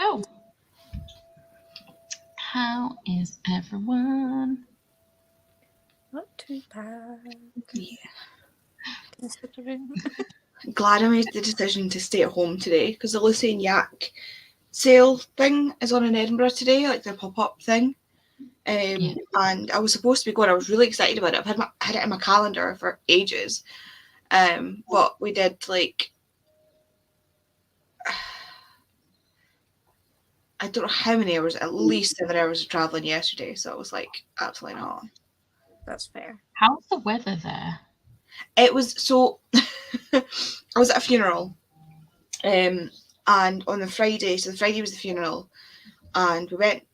Hello. How is everyone? Not too bad. Yeah. Considering. Glad I made the decision to stay at home today because the Lucy and Yak sale thing is on in Edinburgh today, like the pop-up thing. And I was supposed to be going. I was really excited about it. I've had it in my calendar for ages. But we did like I don't know how many hours, at least 7 hours of travelling yesterday. So I was like, absolutely not. That's fair. How's the weather there? It was so I was at a funeral. And on the Friday, so the Friday was the funeral, and we went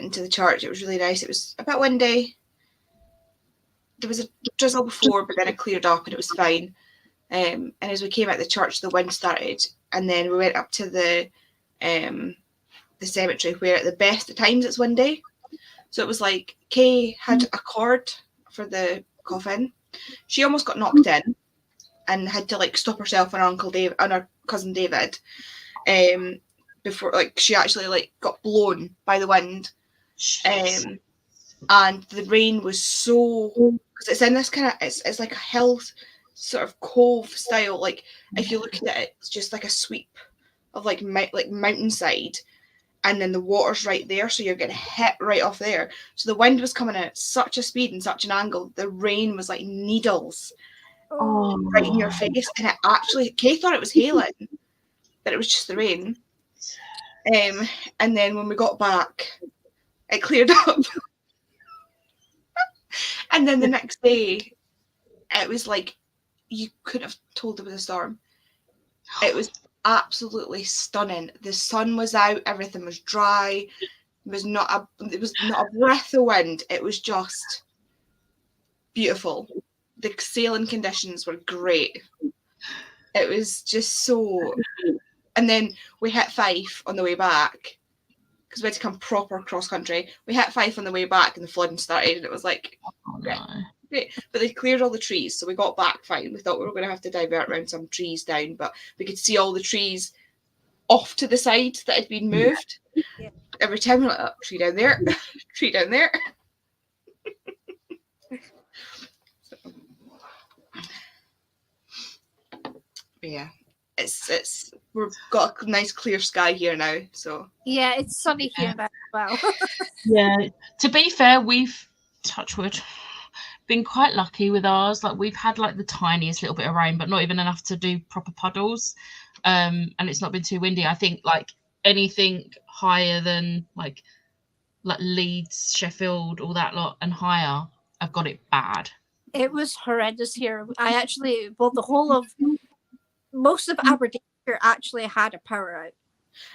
into the church. It was really nice. It was a bit windy. There was a drizzle before, but then it cleared up and it was fine. And as we came out of the church, the wind started, and then we went up to the cemetery where at the best of times it's windy. So it was like Kay had a cord for the coffin. She almost got knocked in and had to like stop herself and her uncle Dave and her cousin David before like she actually like got blown by the wind. And the rain was so, because it's in this kind of it's like a hill sort of cove style, like if you look at it, it's just like a sweep of like mountainside, and then the water's right there, so you're getting hit right off there. So the wind was coming at such a speed and such an angle, the rain was like needles right in your face, and it actually, Kay thought it was hailing, but it was just the rain. And then when we got back, it cleared up. And then the next day, it was like you couldn't have told there was a storm. It was absolutely stunning. The sun was out, everything was dry. It was not a breath of wind. It was just beautiful. The sailing conditions were great. It was just so. And then we hit Fife on the way back because we had to come proper cross country. We hit Fife on the way back and the flooding started, and it was like, great. But they cleared all the trees, so we got back fine. We thought we were going to have to divert around some trees down, but we could see all the trees off to the side that had been moved. Yeah. Every time we're like, oh, tree down there, tree down there. Yeah, it's we've got a nice clear sky here now, so yeah, it's sunny here now as well. Yeah, to be fair, we've touch wood been quite lucky with ours. Like we've had like the tiniest little bit of rain, but not even enough to do proper puddles. And it's not been too windy. I think like anything higher than like Leeds, Sheffield, all that lot and higher, I've got it bad. It was horrendous here. I actually, the whole of most of Aberdeenshire actually had a power out.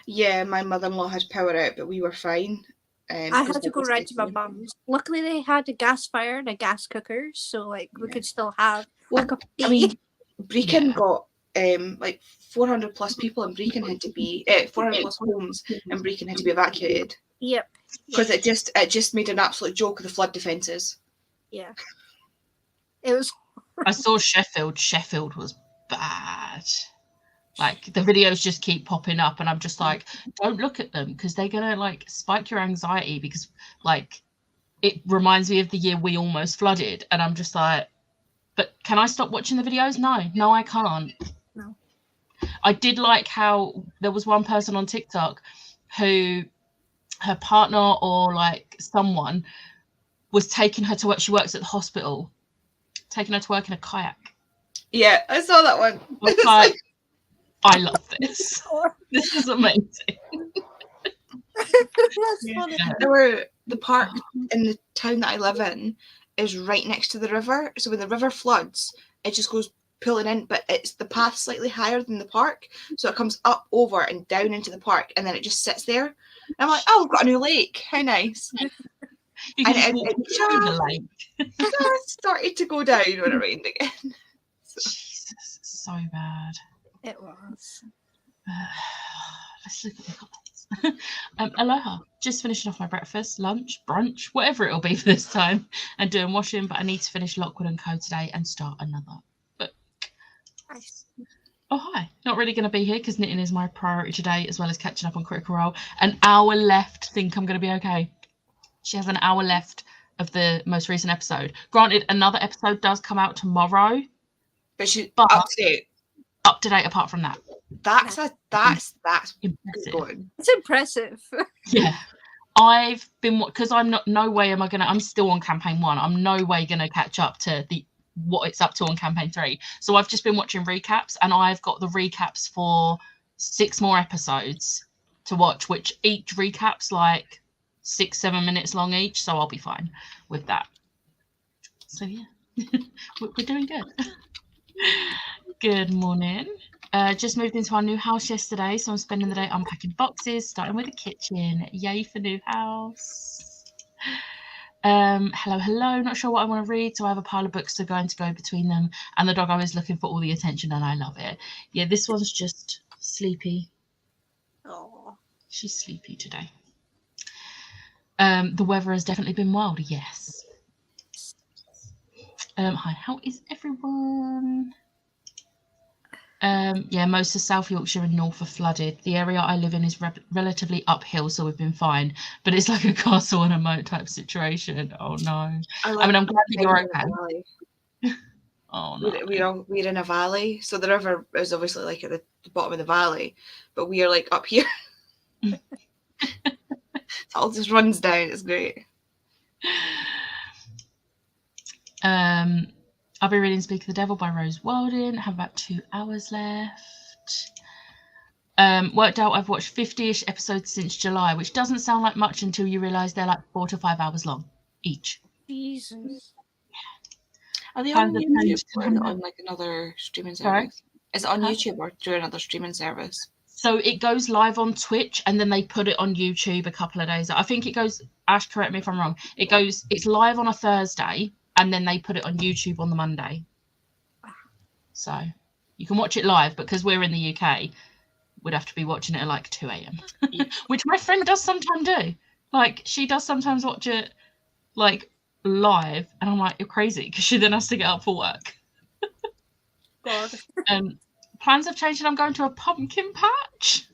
Yeah, my mother-in-law had power out, but we were fine. I had to go round to my mum's. Luckily, they had a gas fire and a gas cooker, so like we could still have a cup of tea. I mean, Brecon got like 400 plus people in Brecon had to be 400 plus homes in Brecon had to be evacuated. Yep. Because it just made an absolute joke of the flood defences. Yeah. It was. I saw Sheffield. Sheffield was bad. Like the videos just keep popping up, and I'm just like, don't look at them because they're gonna like spike your anxiety, because like it reminds me of the year we almost flooded, and I'm just like, but can I stop watching the videos? No, I can't. No. I did like how there was one person on TikTok who her partner or like someone was taking her to work. She works at the hospital, taking her to work in a kayak. Yeah, I saw that one. I was like, I love this. This is amazing. That's funny. The park in the town that I live in is right next to the river. So when the river floods, it just goes pulling in, but it's the path slightly higher than the park. So it comes up, over, and down into the park, and then it just sits there. And I'm like, oh, we've got a new lake. How nice. You can just walk through the lake. Just started to go down when it rained again. Jesus, so bad. It was. Let's look at the comments. Aloha. Just finishing off my breakfast, lunch, brunch, whatever it'll be for this time, and doing washing, but I need to finish Lockwood & Co today and start another book. Nice. Oh, hi. not really going to be here because knitting is my priority today, as well as catching up on Critical Role. An hour left. Think I'm going to be okay. She has an hour left of the most recent episode. Granted, another episode does come out tomorrow. But she's But- up to date. Up to date apart from that. That's Impressive. good. It's impressive. Yeah. I've been, because I'm not, no way am I going to, I'm still on campaign 1. I'm no way going to catch up to what it's up to on campaign 3. So I've just been watching recaps, and I've got the recaps for 6 more episodes to watch, which each recap's like 6-7 minutes long each. So I'll be fine with that. So yeah, we're doing good. Good morning. Just moved into our new house yesterday, so I'm spending the day unpacking boxes, starting with the kitchen. Yay for new house. Hello. Not sure what I want to read, so I have a pile of books to go between them. And the dog I was looking for all the attention, and I love it. Yeah, this one's just sleepy. Oh, She's sleepy today. The weather has definitely been wild. Yes. Hi, how is everyone? Yeah, most of South Yorkshire and North are flooded. The area I live in is relatively uphill, so we've been fine. But it's like a castle and a moat type situation. Oh no! I mean, I'm glad that you're okay. Oh no! We're in a valley, so the river is obviously like at the bottom of the valley, but we are like up here. It all just runs down. It's great. I'll be reading Speak of the Devil by Rose Walden. I have about 2 hours left. Worked out I've watched 50-ish episodes since July, which doesn't sound like much until you realise they're like 4 to 5 hours long each. Jesus. Are they Fans on of YouTube Page or 200. on like another streaming Sorry? service? Is it on Huh? YouTube or through another streaming service? So it goes live on Twitch and then they put it on YouTube a couple of days. I think it goes, Ash, correct me if I'm wrong. It's live on a Thursday and then they put it on YouTube on the Monday. So you can watch it live, but because we're in the UK, we'd have to be watching it at like 2 a.m. Which my friend does sometimes do. Like, she does sometimes watch it like live, and I'm like, you're crazy, because she then has to get up for work. God. Plans have changed, and I'm going to a pumpkin patch.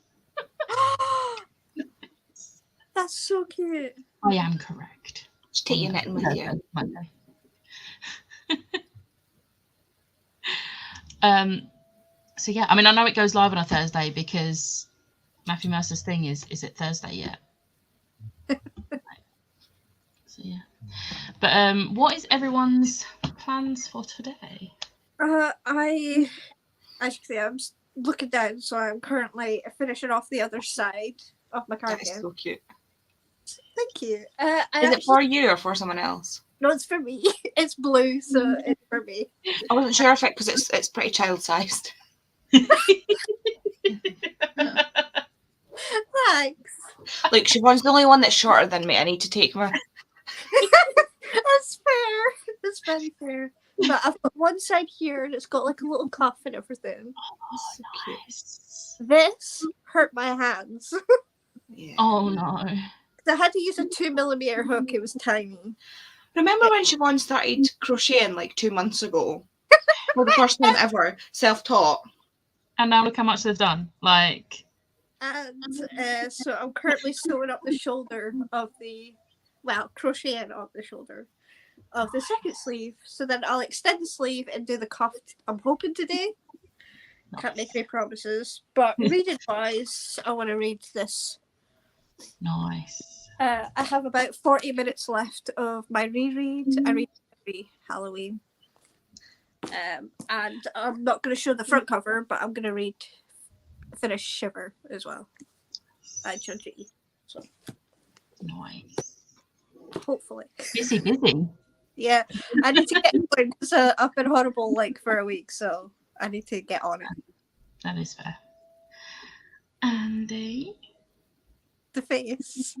That's so cute. I am correct. Just take your knitting with you. Monday. So yeah, I mean, I know it goes live on a Thursday because Matthew Mercer's thing is it Thursday yet? So yeah, but what is everyone's plans for today? As you can see, I'm looking down, so I'm currently finishing off the other side of my That cardigan. is so cute. Thank you. Is it for you or for someone else? No, it's for me. It's blue, so it's for me. I wasn't sure if it because it's pretty child sized. Thanks. Like Siobhan's the only one that's shorter than me. I need to take my. That's fair. That's very fair. But I've got one side here and it's got like a little cuff and everything. So cute. Nice. This hurt my hands. Yeah. Oh no. I had to use a 2mm hook. It was tiny. Remember when Siobhan started crocheting like 2 months ago? For the first time ever, self-taught. And now look how much they've done. Like, And so I'm currently sewing up the shoulder of crocheting up the shoulder of the second sleeve. So then I'll extend the sleeve and do the cuff. I'm hoping today. Can't make any promises. But reading wise, I want to read this. nice. I have about 40 minutes left of my reread. I read every Halloween. And I'm not going to show the front cover, but I'm going to finish Shiver as well. By Junji. So Nice. hopefully. Busy. Yeah, I need to get going because I've been horrible for a week, so I need to get on it. That is fair. Andy, The face.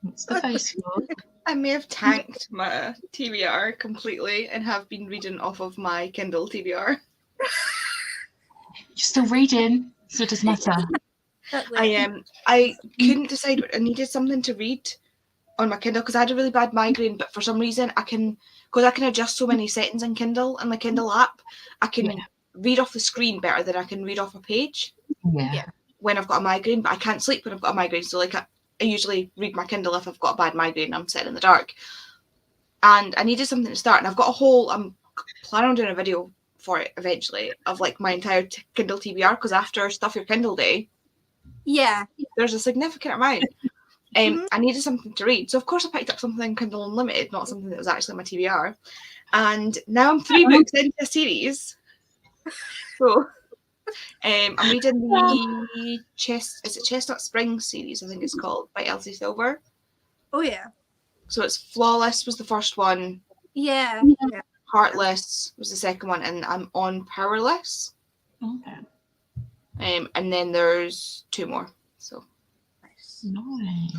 what's the face for? I may have tanked my TBR completely and have been reading off of my Kindle TBR. You're still reading, so it doesn't matter. I couldn't decide. I needed something to read on my Kindle because I had a really bad migraine, but for some reason I can adjust so many settings in Kindle and the Kindle app. I can read off the screen better than I can read off a page Yeah. when I've got a migraine, but I can't sleep when I've got a migraine. So like I usually read my Kindle if I've got a bad migraine and I'm sitting in the dark. And I needed something to start, and I've got I'm planning on doing a video for it eventually of like my entire Kindle TBR, because after Stuff Your Kindle Day, Yeah. there's a significant amount. Mhm. I needed something to read, so of course I picked up something Kindle Unlimited, not something that was actually my TBR. And now I'm 3 books into a series. So I'm reading the Chestnut Springs series, I think it's called, by Elsie Silver. Oh yeah. So it's Flawless was the first one, Yeah. Yeah. Heartless was the second one, and I'm on Powerless. Okay. And then there's 2 more. So Nice.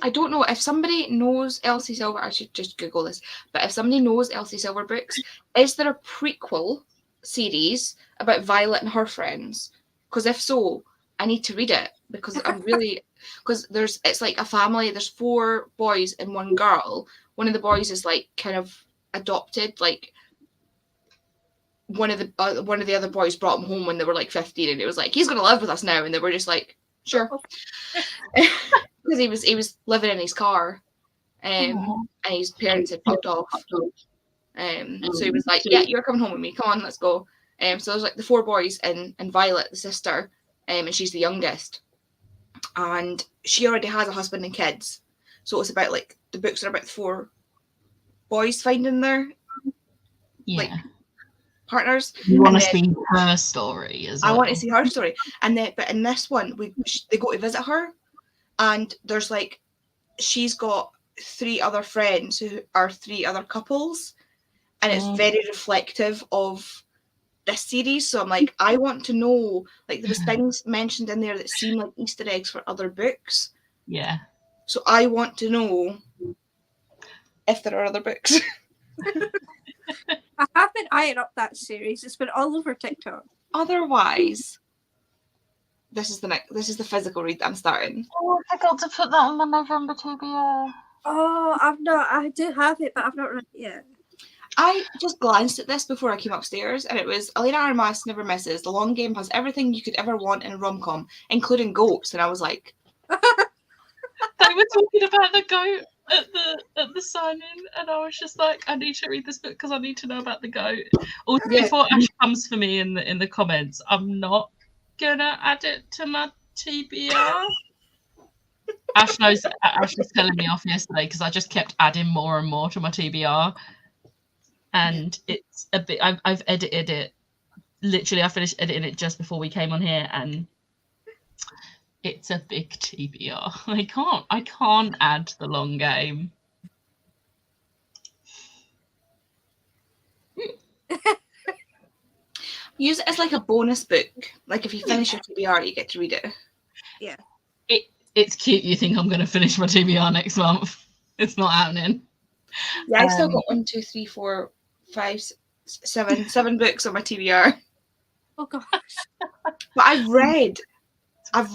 I don't know if somebody knows Elsie Silver. I should just Google this. But if somebody knows Elsie Silver books, is there a prequel series about Violet and her friends? Because if so, I need to read it, because I'm really because it's like a family. There's 4 boys and 1 girl. One of the boys is like kind of adopted. Like one of the other boys brought him home when they were like 15, and it was like, he's gonna live with us now, and they were just like, sure. Because he was living in his car, and his parents had fucked off. So he was like, yeah, you're coming home with me. Come on, let's go. So there's like the 4 boys and Violet, the sister, and she's the youngest. And she already has a husband and kids. So it's about like the books are about the 4 boys finding their like partners. You want to see her story as well. I want to see her story. And then, but in this one, they go to visit her, and there's like, she's got 3 other friends who are 3 other couples, and it's very reflective of this series. So I'm like, I want to know, like, there was things mentioned in there that seem like Easter eggs for other books. Yeah. So I want to know if there are other books. I have been eyeing up that series. It's been all over TikTok. Otherwise, this is the physical read that I'm starting. Oh, I forgot to put that on my November TBR. Oh, I do have it, but I've not read it yet. I just glanced at this before I came upstairs, and it was Elena Armas Never Misses. The Long Game has everything you could ever want in a rom-com, including goats. And I was like, They were talking about the goat at the signing, and I was just like, I need to read this book because I need to know about the goat. Also, before Ash comes for me in the comments, I'm not gonna add it to my TBR. Ash was telling me off yesterday because I just kept adding more and more to my TBR, and it's a bit. I've edited it. Literally, I finished editing it just before we came on here, and it's a big TBR. I can't add The Long Game. use it as like a bonus book. Like if you finish your TBR, you get to read it. Yeah. It's cute. You think I'm going to finish my TBR next month? It's not happening. Yeah, I still got 1, 2, 3, 4, 5, 6, 7 books on my TBR. Oh gosh. But I've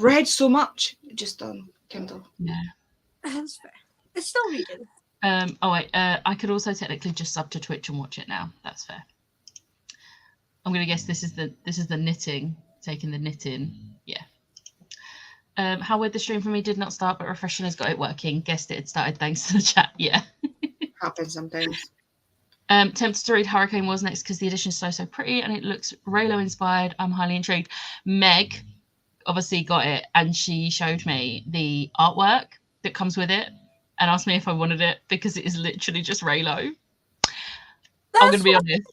read so much just on Kindle. Yeah. That's fair. It's still reading. I could also technically just sub to Twitch and watch it now. That's fair. I'm gonna guess this is the knitting, taking the knitting. Yeah. How weird the stream for me did not start, but refreshing has got it working. Guessed it had started thanks to the chat. Yeah. Happens sometimes. Tempted to read Hurricane Wars next because the edition is so pretty and it looks Raylo inspired. I'm highly intrigued. Meg obviously got it, and she showed me the artwork that comes with it and asked me if I wanted it because it is literally just Raylo. I'm going to be honest.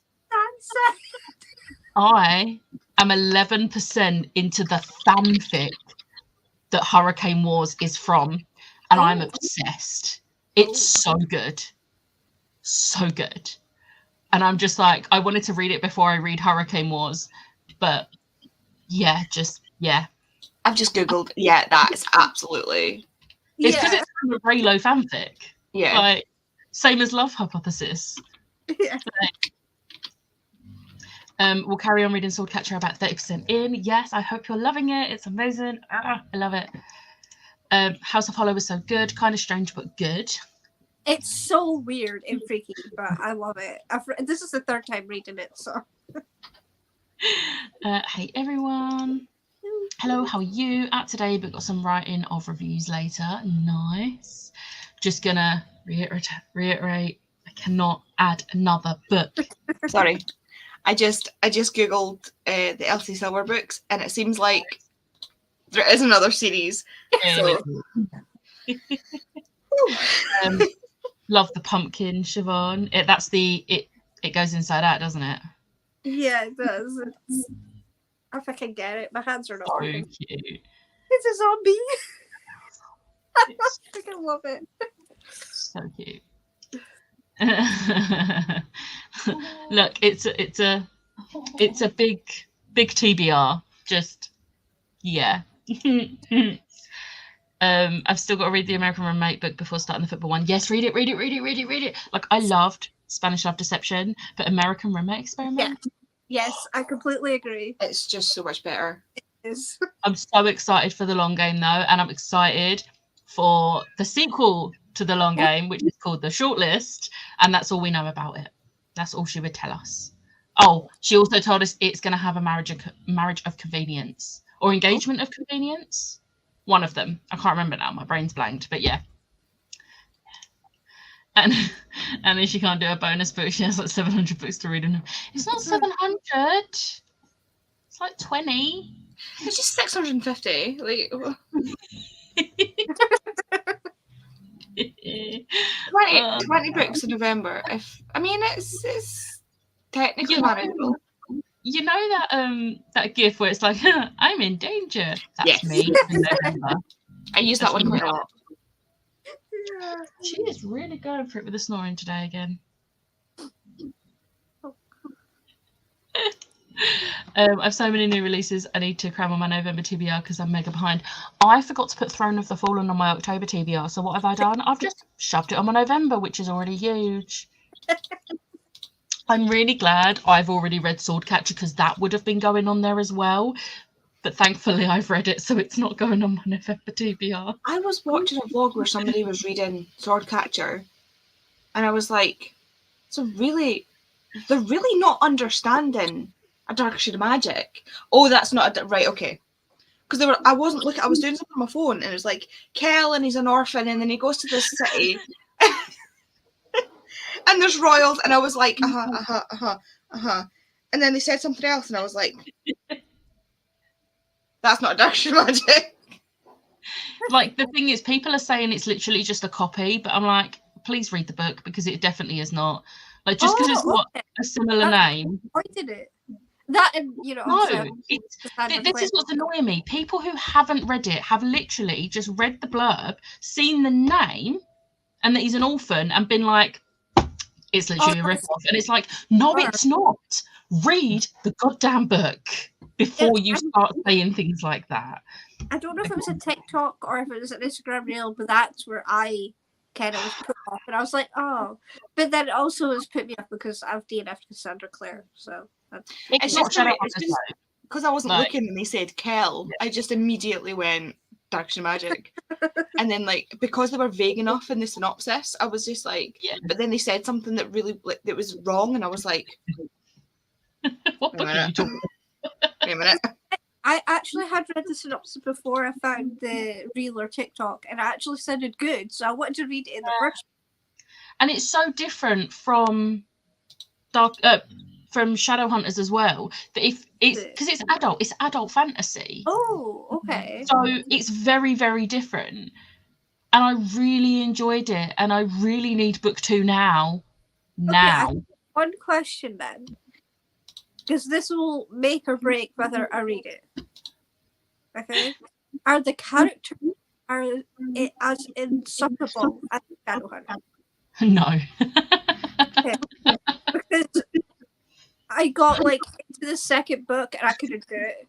I am 11% into the fanfic that Hurricane Wars is from, and I'm obsessed. It's so good. So good. And I'm just like, I wanted to read it before I read Hurricane Wars, but yeah. I've just Googled. Yeah, that is absolutely. It's because it's from a Raylo fanfic. Yeah. Like, same as Love Hypothesis. Yeah. We'll carry on reading Swordcatcher about 30% in. Yes, I hope you're loving it. It's amazing. I love it. House of Hollow was so good. Kind of strange, but good. It's so weird and freaky, but I love it. This is the 3rd time reading it, so. Hey everyone. Hello, how are you? Out today, but got some writing of reviews later. Nice. Just gonna reiterate. I cannot add another book. Sorry, I just googled the Elsie Silver books, and it seems like there is another series. So. Love the pumpkin, Siobhan. It goes inside out, doesn't it? Yeah, it does. If I can get it, my hands are not So working. cute. It's a zombie. I love it. So cute. Look, it's a big TBR. Just yeah. I've still got to read the American Remake book before starting the football one. Yes, read it. Like, I loved Spanish Love Deception, but American Remake Experiment. Yes, I completely agree. It's just so much better. It is. I'm so excited for the long game though, and I'm excited for the sequel to the long game, which is called The Shortlist, and that's all we know about it. That's all she would tell us. Oh, she also told us it's going to have a marriage of convenience or engagement of convenience. One of them. I can't remember now. My brain's blanked, but yeah. And then she can't do a bonus book. She has like 700 books to read. And it's not 700. It's like 20. It's just 650. Like 20 books in November. It's technically manageable. You know that gif where it's like, I'm in danger. That's me in November. I use that one quite a lot. Yeah. She is really going for it with the snoring today again. I have so many new releases. I need to cram on my November TBR because I'm mega behind. I forgot to put Throne of the Fallen on my October TBR. So what have I done? I've just shoved it on my November, which is already huge. I'm really glad I've already read Swordcatcher because that would have been going on there as well. But thankfully I've read it, so it's not going on my November TBR. I was watching a vlog where somebody was reading Swordcatcher, and I was like, they're really not understanding A Dark Shade of Magic. Oh, that's not right, okay. Because I wasn't looking, I was doing something on my phone, and it was like, Kel, and he's an orphan, and then he goes to this city. And there's royals, and I was like, and then they said something else, and I was like, that's not A Dark Shade of Magic. Like, the thing is, people are saying it's literally just a copy, but I'm like, please read the book because it definitely is not. Like, just because it's got a similar name. I did it. That and no, this is what's annoying me. People who haven't read it have literally just read the blurb, seen the name, and that he's an orphan, and been like, it's literally a rip-off. And it's like, no, it's not. Read the goddamn book before you start saying things like that. I don't know if it was a TikTok or if it was an Instagram reel, but that's where I kind of was put off. And I was like, oh. But then it also has put me off because I've DNF'd Cassandra Clare. So it's just because I wasn't looking and they said Kel, I just immediately went Dark Shade of Magic. And then, like, because they were vague enough in the synopsis, I was just like, but then they said something that really, like, that was wrong, and I was like, what book are you talking about? Wait a minute. I actually had read the synopsis before I found the reel or TikTok, and it actually sounded good, so I wanted to read it in the first. And it's so different from from Shadowhunters as well. That if it's because it's adult fantasy. Oh, okay. So it's very, very different. And I really enjoyed it, and I really need book 2 now. Okay, one question then, because this will make or break whether I read it. Okay, are the characters as insufferable as Shadowhunter? No. Okay. Because I got like into the second book and I couldn't do it.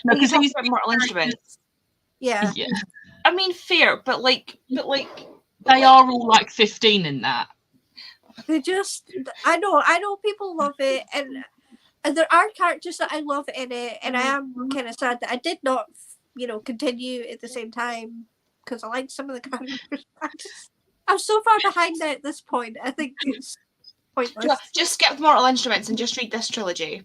No, because he's Mortal Instruments. Yeah. I mean, fair, but like they are all like 15 in that. They just, I know people love it, and there are characters that I love in it, and I am kind of sad that I did not, continue at the same time because I like some of the characters. I'm so far behind at this point. I think it's Pointless. Just skip Mortal Instruments and just read this trilogy.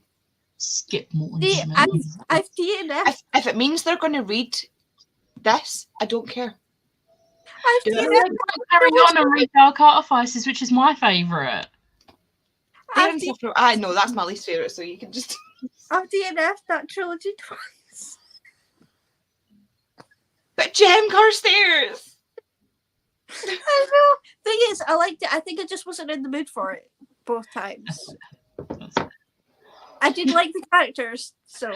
Skip Mortal See, Instruments. I've DNF. If it means they're going to read this, I don't care. I've Yeah, DNF. carry on and read Dark Artifices, which is my favourite. I've I know that's my least favourite, so you can just. I've DNF'd that trilogy twice. But Gem Carstairs! I know. Thing is, I liked it. I think I just wasn't in the mood for it both times. I did like the characters, so.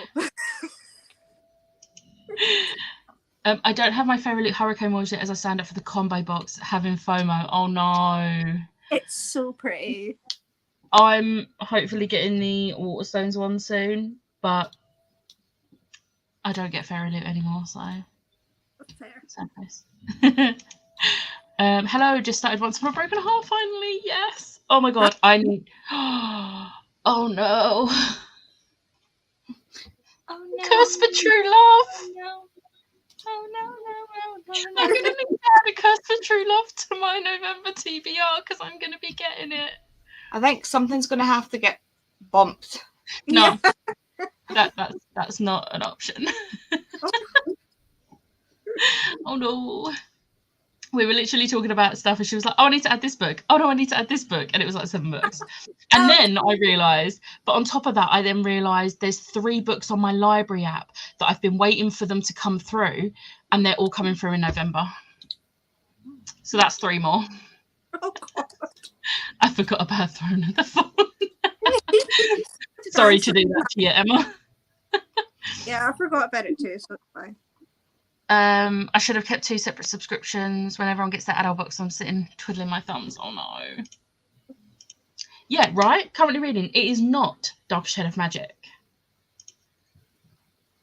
I don't have my favourite Hurricane Watch yet as I stand up for the combo box having FOMO. Oh no. It's so pretty. I'm hopefully getting the Waterstones one soon, but I don't get Fairy Loot anymore, so Fair. sad face. Hello, just started Once Upon a Broken Heart finally. Yes. Oh my god, I need. Oh no. Oh no. Curse for True Love. No. Oh no. I'm gonna need to add a Curse for True Love to my November TBR because I'm gonna be getting it. I think something's going to have to get bumped. No, that's not an option. Oh no. We were literally talking about stuff and she was like, oh, I need to add this book. Oh no, I need to add this book. And it was like 7 books. And then I realised, but on top of that, I then realised there's 3 books on my library app that I've been waiting for them to come through and they're all coming through in November. So that's 3 more. Oh, God. I forgot about throwing the phone. Sorry to do that to you, Emma. Yeah, I forgot about it too, so it's fine. I should have kept 2 separate subscriptions. When everyone gets their adult books, I'm sitting twiddling my thumbs. Oh no. Yeah, right? Currently reading. It is not Dark Shade of Magic.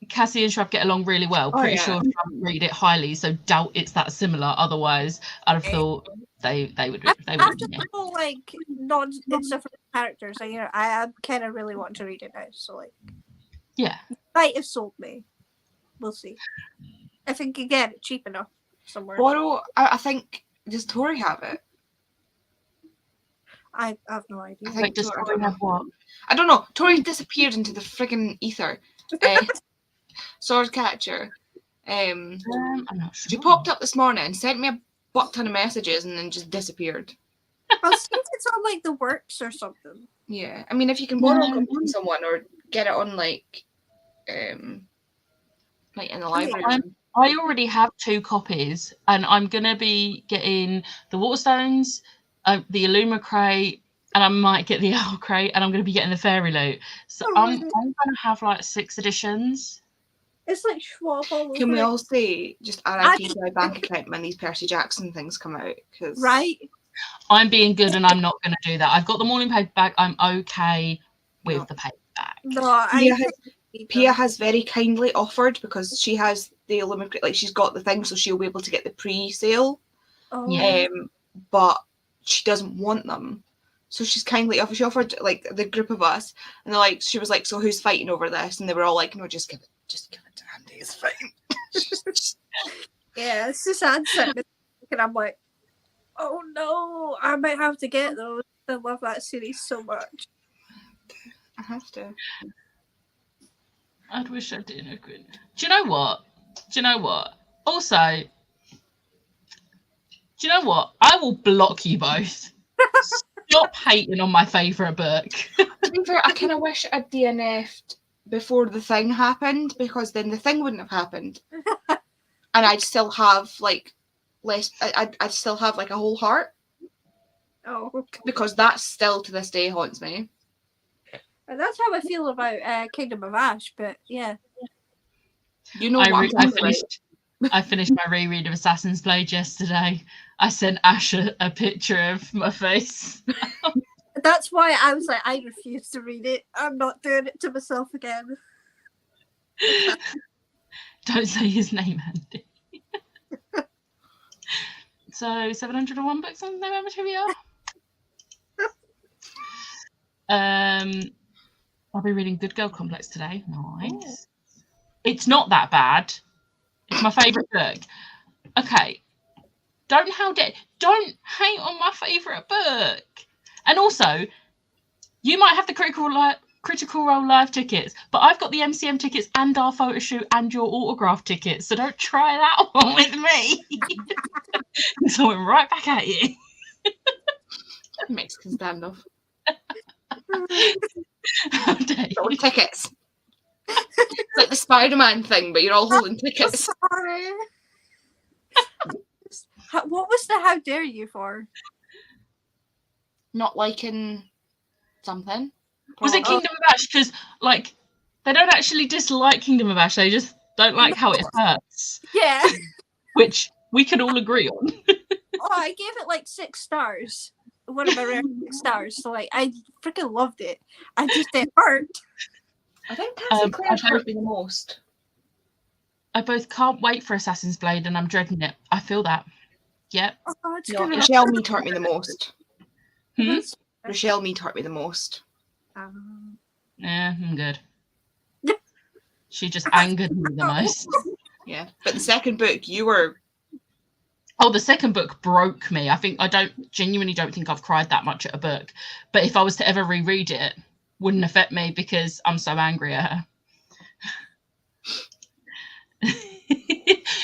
Cassie and Shrub get along really well. Pretty sure Shrub read it highly, so doubt it's that similar. Otherwise, I'd have thought they would. After the whole like non-insufferent characters, I am kind of really wanting to read it now. So like, yeah, might have sold me. We'll see if I can get it cheap enough somewhere. Borrow. I think does Tori have it? I have no idea. I think Wait, does Tori- Tori have what? I don't know. Tori disappeared into the friggin' ether. Sword catcher. I'm not sure. She popped up this morning, sent me a butt ton of messages, and then just disappeared. I'll see if it's on like the works or something. Yeah, I mean, if you can borrow it from someone or get it on like in the library. I already have 2 copies, and I'm gonna be getting the Waterstones, the Illuma crate, and I might get the Owl crate, and I'm gonna be getting the Fairy Loot. So I'm gonna have like 6 editions. It's like Schwab all Can over we it. all say just RIP to my bank account when these Percy Jackson things come out? Cause Right? I'm being good, and I'm not gonna do that. I've got the morning paperback. I'm okay with the paperback. No, Pia has very kindly offered because she has the Illuma, like she's got the thing, so she'll be able to get the pre-sale. Oh, Yeah. But she doesn't want them, so she's kindly offered. She offered like the group of us, and they're like, she was like, so who's fighting over this? And they were all like, no, just give it to Andy. It's fine. yeah, Suzanne sent me, and I'm like, oh no, I might have to get those. I love that series so much. I have to. I wish I didn't. Do you know what? Also, do you know what? I will block you both. Stop hating on my favourite book. To be fair, I kind of wish I'd DNF'd before the thing happened, because then the thing wouldn't have happened, and I'd still have like less. I'd still have like a whole heart, Oh, because that still to this day haunts me. and that's how I feel about Kingdom of Ash. But yeah, You know what I'm talking about. I finished my reread of Assassin's Blade yesterday. I sent Ash a picture of my face. that's why I was like, I refuse to read it. I'm not doing it to myself again. Don't say his name, Andy. So 701 books on November TBR. I'll be reading Good Girl Complex today. Nice. It's not that bad. It's my favourite book. Okay. Don't hate on my favourite book. And also, You might have the Critical Role live tickets, but I've got the MCM tickets and our photo shoot and your autograph tickets, so don't try that one with me. So I went right back at you. Mexican standoff. How dare you. Or tickets. It's like the Spider-Man thing, but you're all holding tickets. Sorry. What was the how dare you for? Not liking something. Was it Kingdom of Ash? Because, like, they don't actually dislike Kingdom of Ash, they just don't like how it hurts. Yeah. Which we could all agree on. Oh, I gave it like 6 stars. One of my rare 6 stars. So, like, I freaking loved it. I just, it hurt. I think Cassie Clare hurt me the most. I both can't wait for Assassin's Blade and I'm dreading it. I feel that. Yep. Oh, it's No, gonna Rochelle Mead hurt me the most. Hmm? Rochelle Mead hurt me the most. Yeah, I'm good. She just angered me the most. Yeah. But the second book, you were... Oh, the second book broke me. I genuinely don't think I've cried that much at a book. But if I was to ever reread it, wouldn't affect me because I'm so angry at her.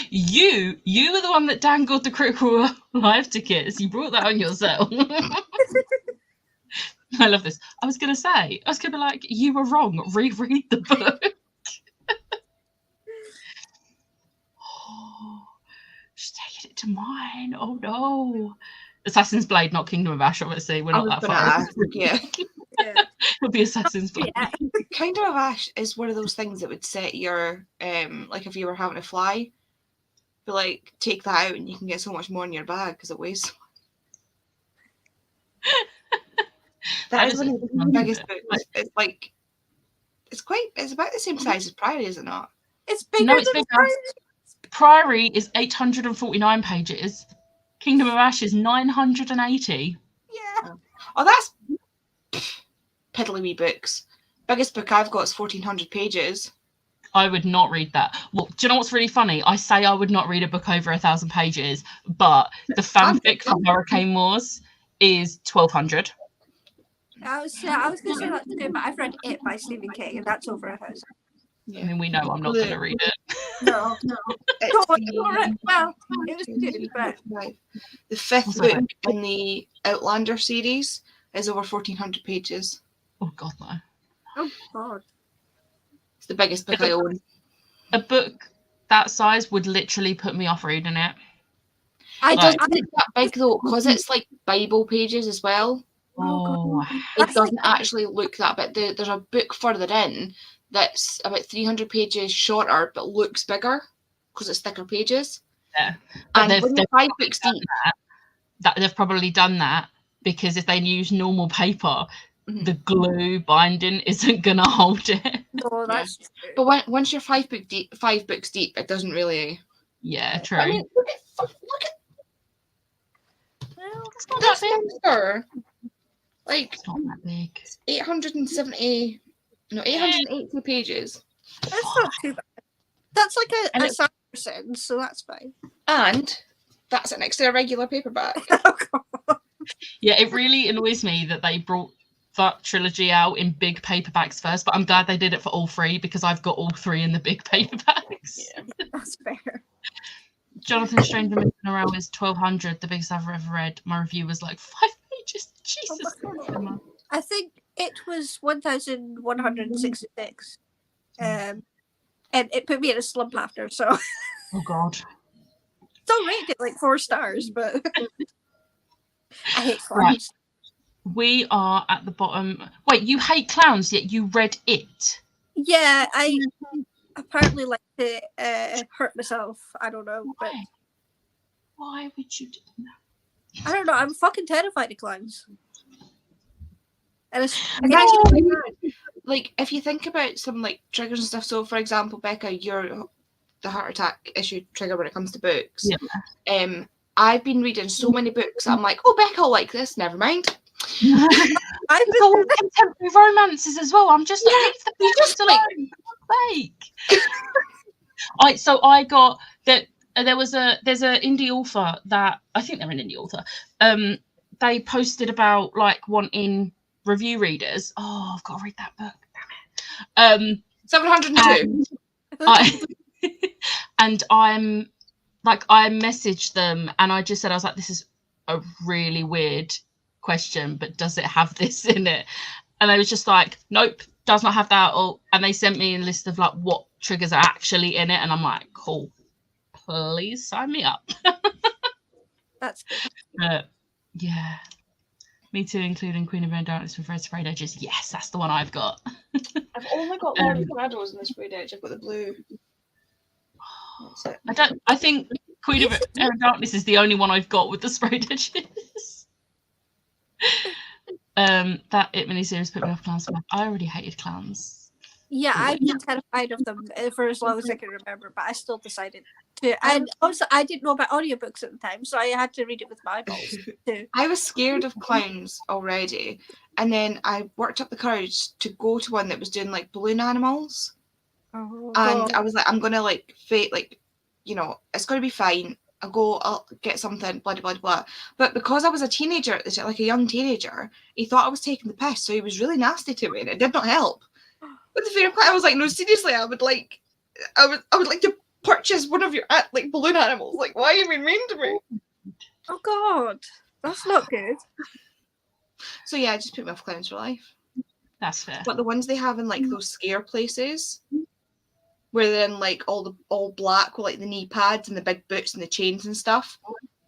You were the one that dangled the Critical Live tickets. You brought that on yourself. I love this. I was going to be like, you were wrong. Reread the book. Oh, she's taking it to mine. Oh, no. Assassin's Blade, not Kingdom of Ash, obviously. We're not that far. Ask, yeah. It'll be Assassin's Blade. Yeah. Kingdom of Ash is one of those things that would set your, like if you were having to fly, but like take that out and you can get so much more in your bag because it weighs. That is one of the biggest books. It's like, it's about the same size as Priory, is it not? It's bigger No, it's than bigger. Priory is 849 pages. Kingdom of Ash is 980. Yeah. Oh, that's piddly wee books. Biggest book I've got is 1,400 pages. I would not read that. Well, do you know what's really funny? I say I would not read a book over 1,000 pages, but the fanfic for Hurricane Wars is 1,200. I was going to say that too, but I've read It by Stephen King, and that's over 1,000. Yeah. I mean, we know I'm not going to read it. No. It's Well, it was good, but the fifth Also, book in the Outlander series is over 1,400 pages. Oh, God, no. oh god. It's the biggest book I own. A book that size would literally put me off reading it. It Like- doesn't look that big though, because it's like Bible pages as well. Oh, It doesn't actually look that big. There's a book further in that's about 300 pages shorter but looks bigger because it's thicker pages. yeah. But And they've- when you're they've 5 books deep, that they've probably done that because if they use normal paper, Mhm. the glue binding isn't going to hold it. Oh, that's true. but once you're 5 books deep, it doesn't really. Yeah, true. I mean, look at Well, It's not that this big. monster. Like It's not that big. 880 pages. that's not too bad. That's like And a it's- Sanderson, so that's fine. And that's next to a regular paperback. Oh, god. Yeah, it really annoys me that they brought that trilogy out in big paperbacks first, but I'm glad they did it for all 3 because I've got all 3 in the big paperbacks. Yeah. That's fair. Jonathan Strange and Missing Around is 1,200, the biggest I've ever read. My review was like 5 pages. Jesus. Oh, I think it was 1,166. And it put me in a slump after, so Oh, God. still rated it like 4 stars, but I hate clowns. Right. We are at the bottom. Wait, you hate clowns, yet you read it? Yeah, I apparently like to hurt myself. I don't know, but Why would you do that? I don't know. I'm fucking terrified of clowns. And it's And that's really bad. Like, if you think about some like triggers and stuff. So, for example, Becca, you're the heart attack issue trigger when it comes to books. Yeah. I've been reading so many books. I'm like, oh, Becca will like this. Never mind. I've It's all contemporary romances as well. I'm just like, leave the you just books alone. So I got that. There's an indie author that I think they're an indie author. They posted about like wanting review readers. Oh, I've got to read that book. Damn it. 702. I and I'm like, I messaged them and I just said, I was like, this is a really weird question, but does it have this in it? And they was just like, nope, does not have that. Or and they sent me a list of like what triggers are actually in it, and I'm like, cool, please sign me up. That's good. Yeah, me too, including Queen of Darkness with Red Sprayed Edges. Yes, that's the one I've got. I've only got Lord of Shadows in the sprayed edge. I've got the blue. That's it. I think Queen of Darkness is the only one I've got with the sprayed edges. That It miniseries put me off clowns. I already hated clowns. Yeah, I've been terrified of them for as long as I can remember, but I still decided to. And also, I didn't know about audiobooks at the time, so I had to read it with my eyeballs too. I was scared of clowns already, and then I worked up the courage to go to one that was doing like balloon animals, Oh, and God. I was like, I'm gonna like fake, like, you know, it's gonna be fine. I'll get something, blah blah blah. But because I was a teenager at the time, like a young teenager, he thought I was taking the piss, so he was really nasty to me, and it did not help. With the fear of clown, I was like, no, seriously, I would like to purchase one of your like balloon animals. Like, why are you being mean to me? Oh, God. That's not good. So yeah, I just put me off clowns for life. That's fair. But the ones they have in like those scare places, where they're in like all black with like the knee pads and the big boots and the chains and stuff.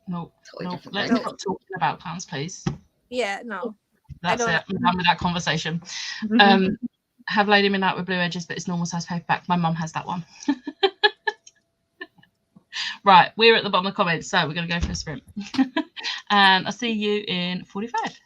No, Totally no. different Let's thing. stop talking about clowns, please. Yeah, no. That's don't it. I'm done with that conversation. Mhm. Have Lady Midnight with blue edges, but it's normal size paperback. My mum has that one. Right, we're at the bottom of the comments, so we're going to go for a sprint. And I'll see you in 45.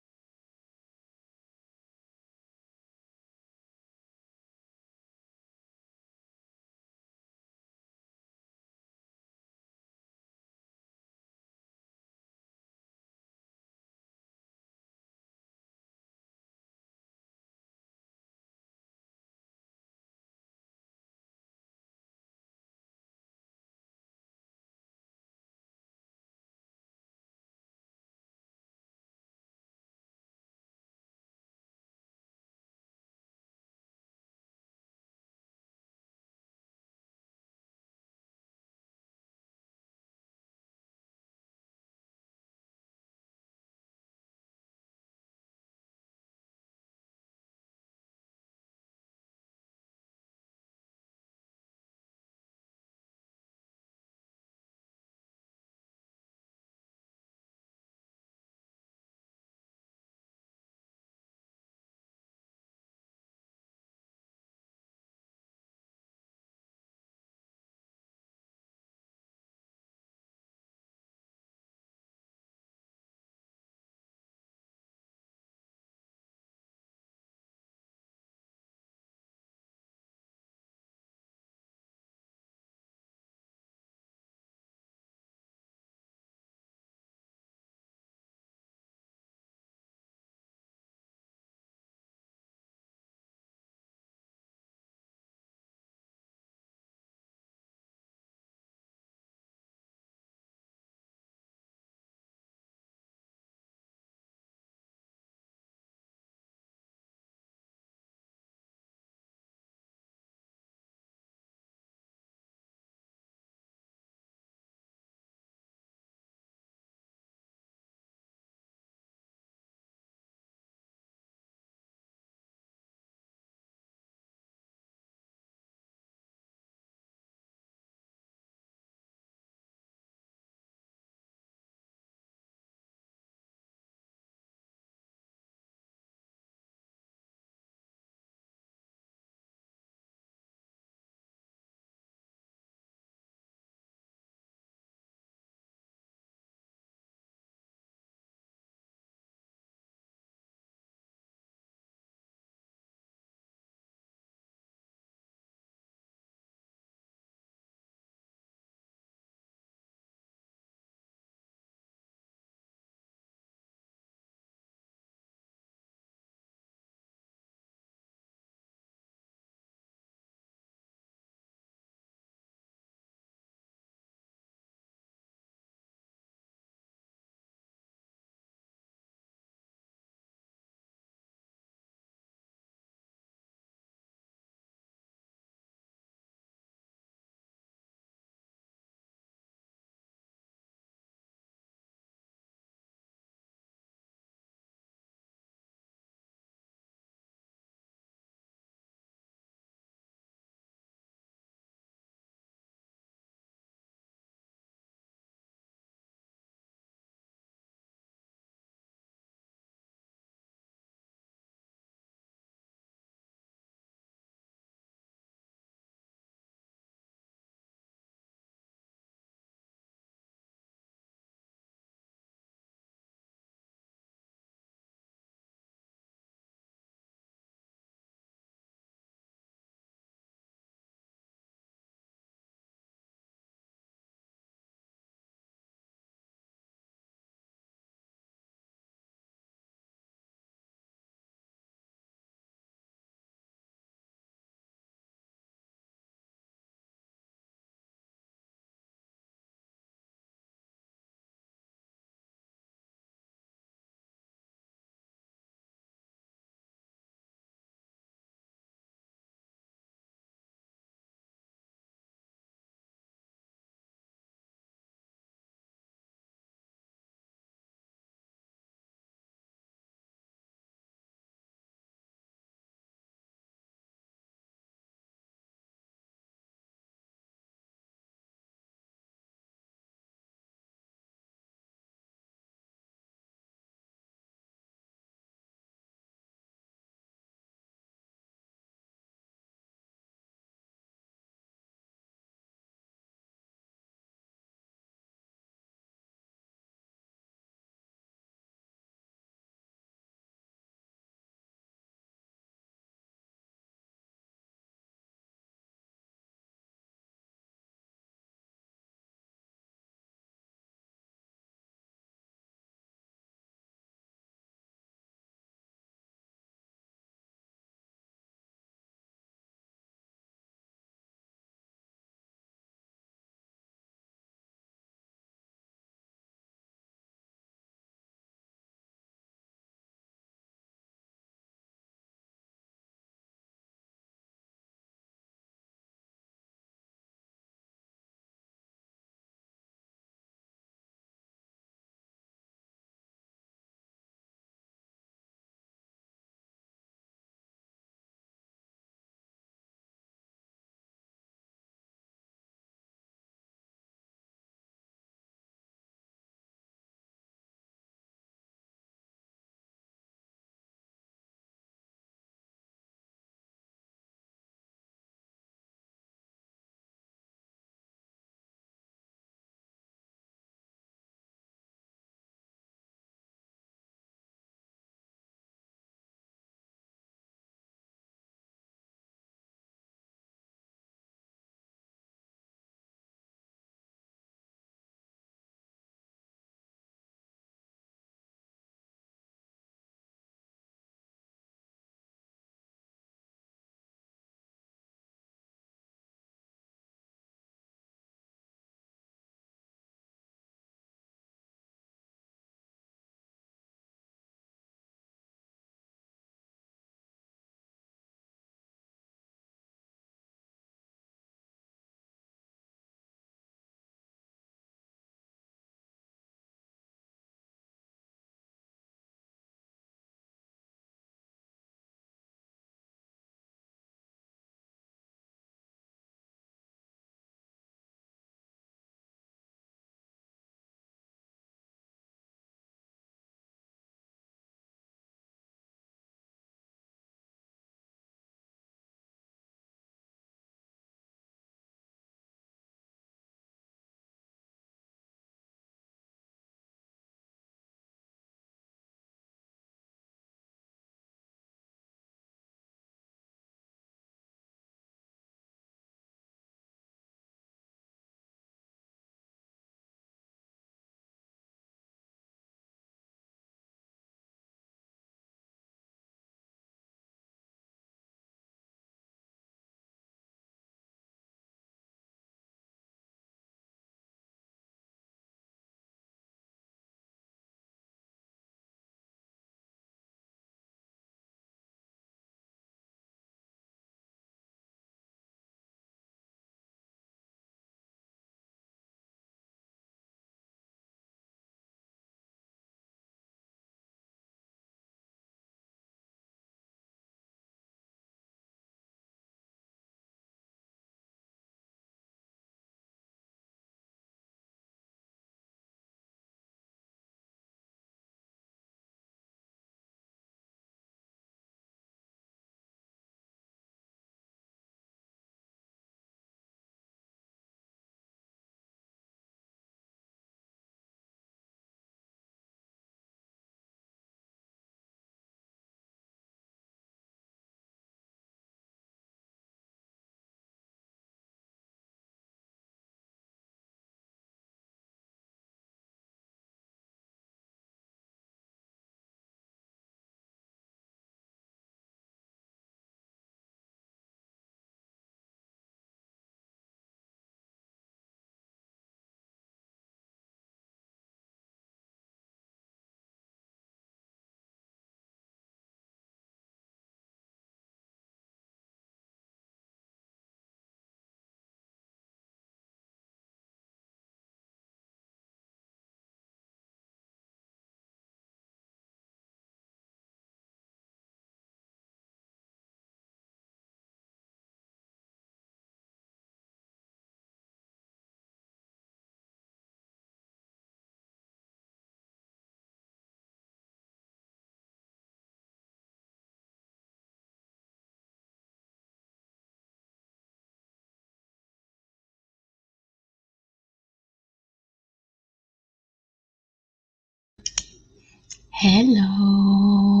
Hello.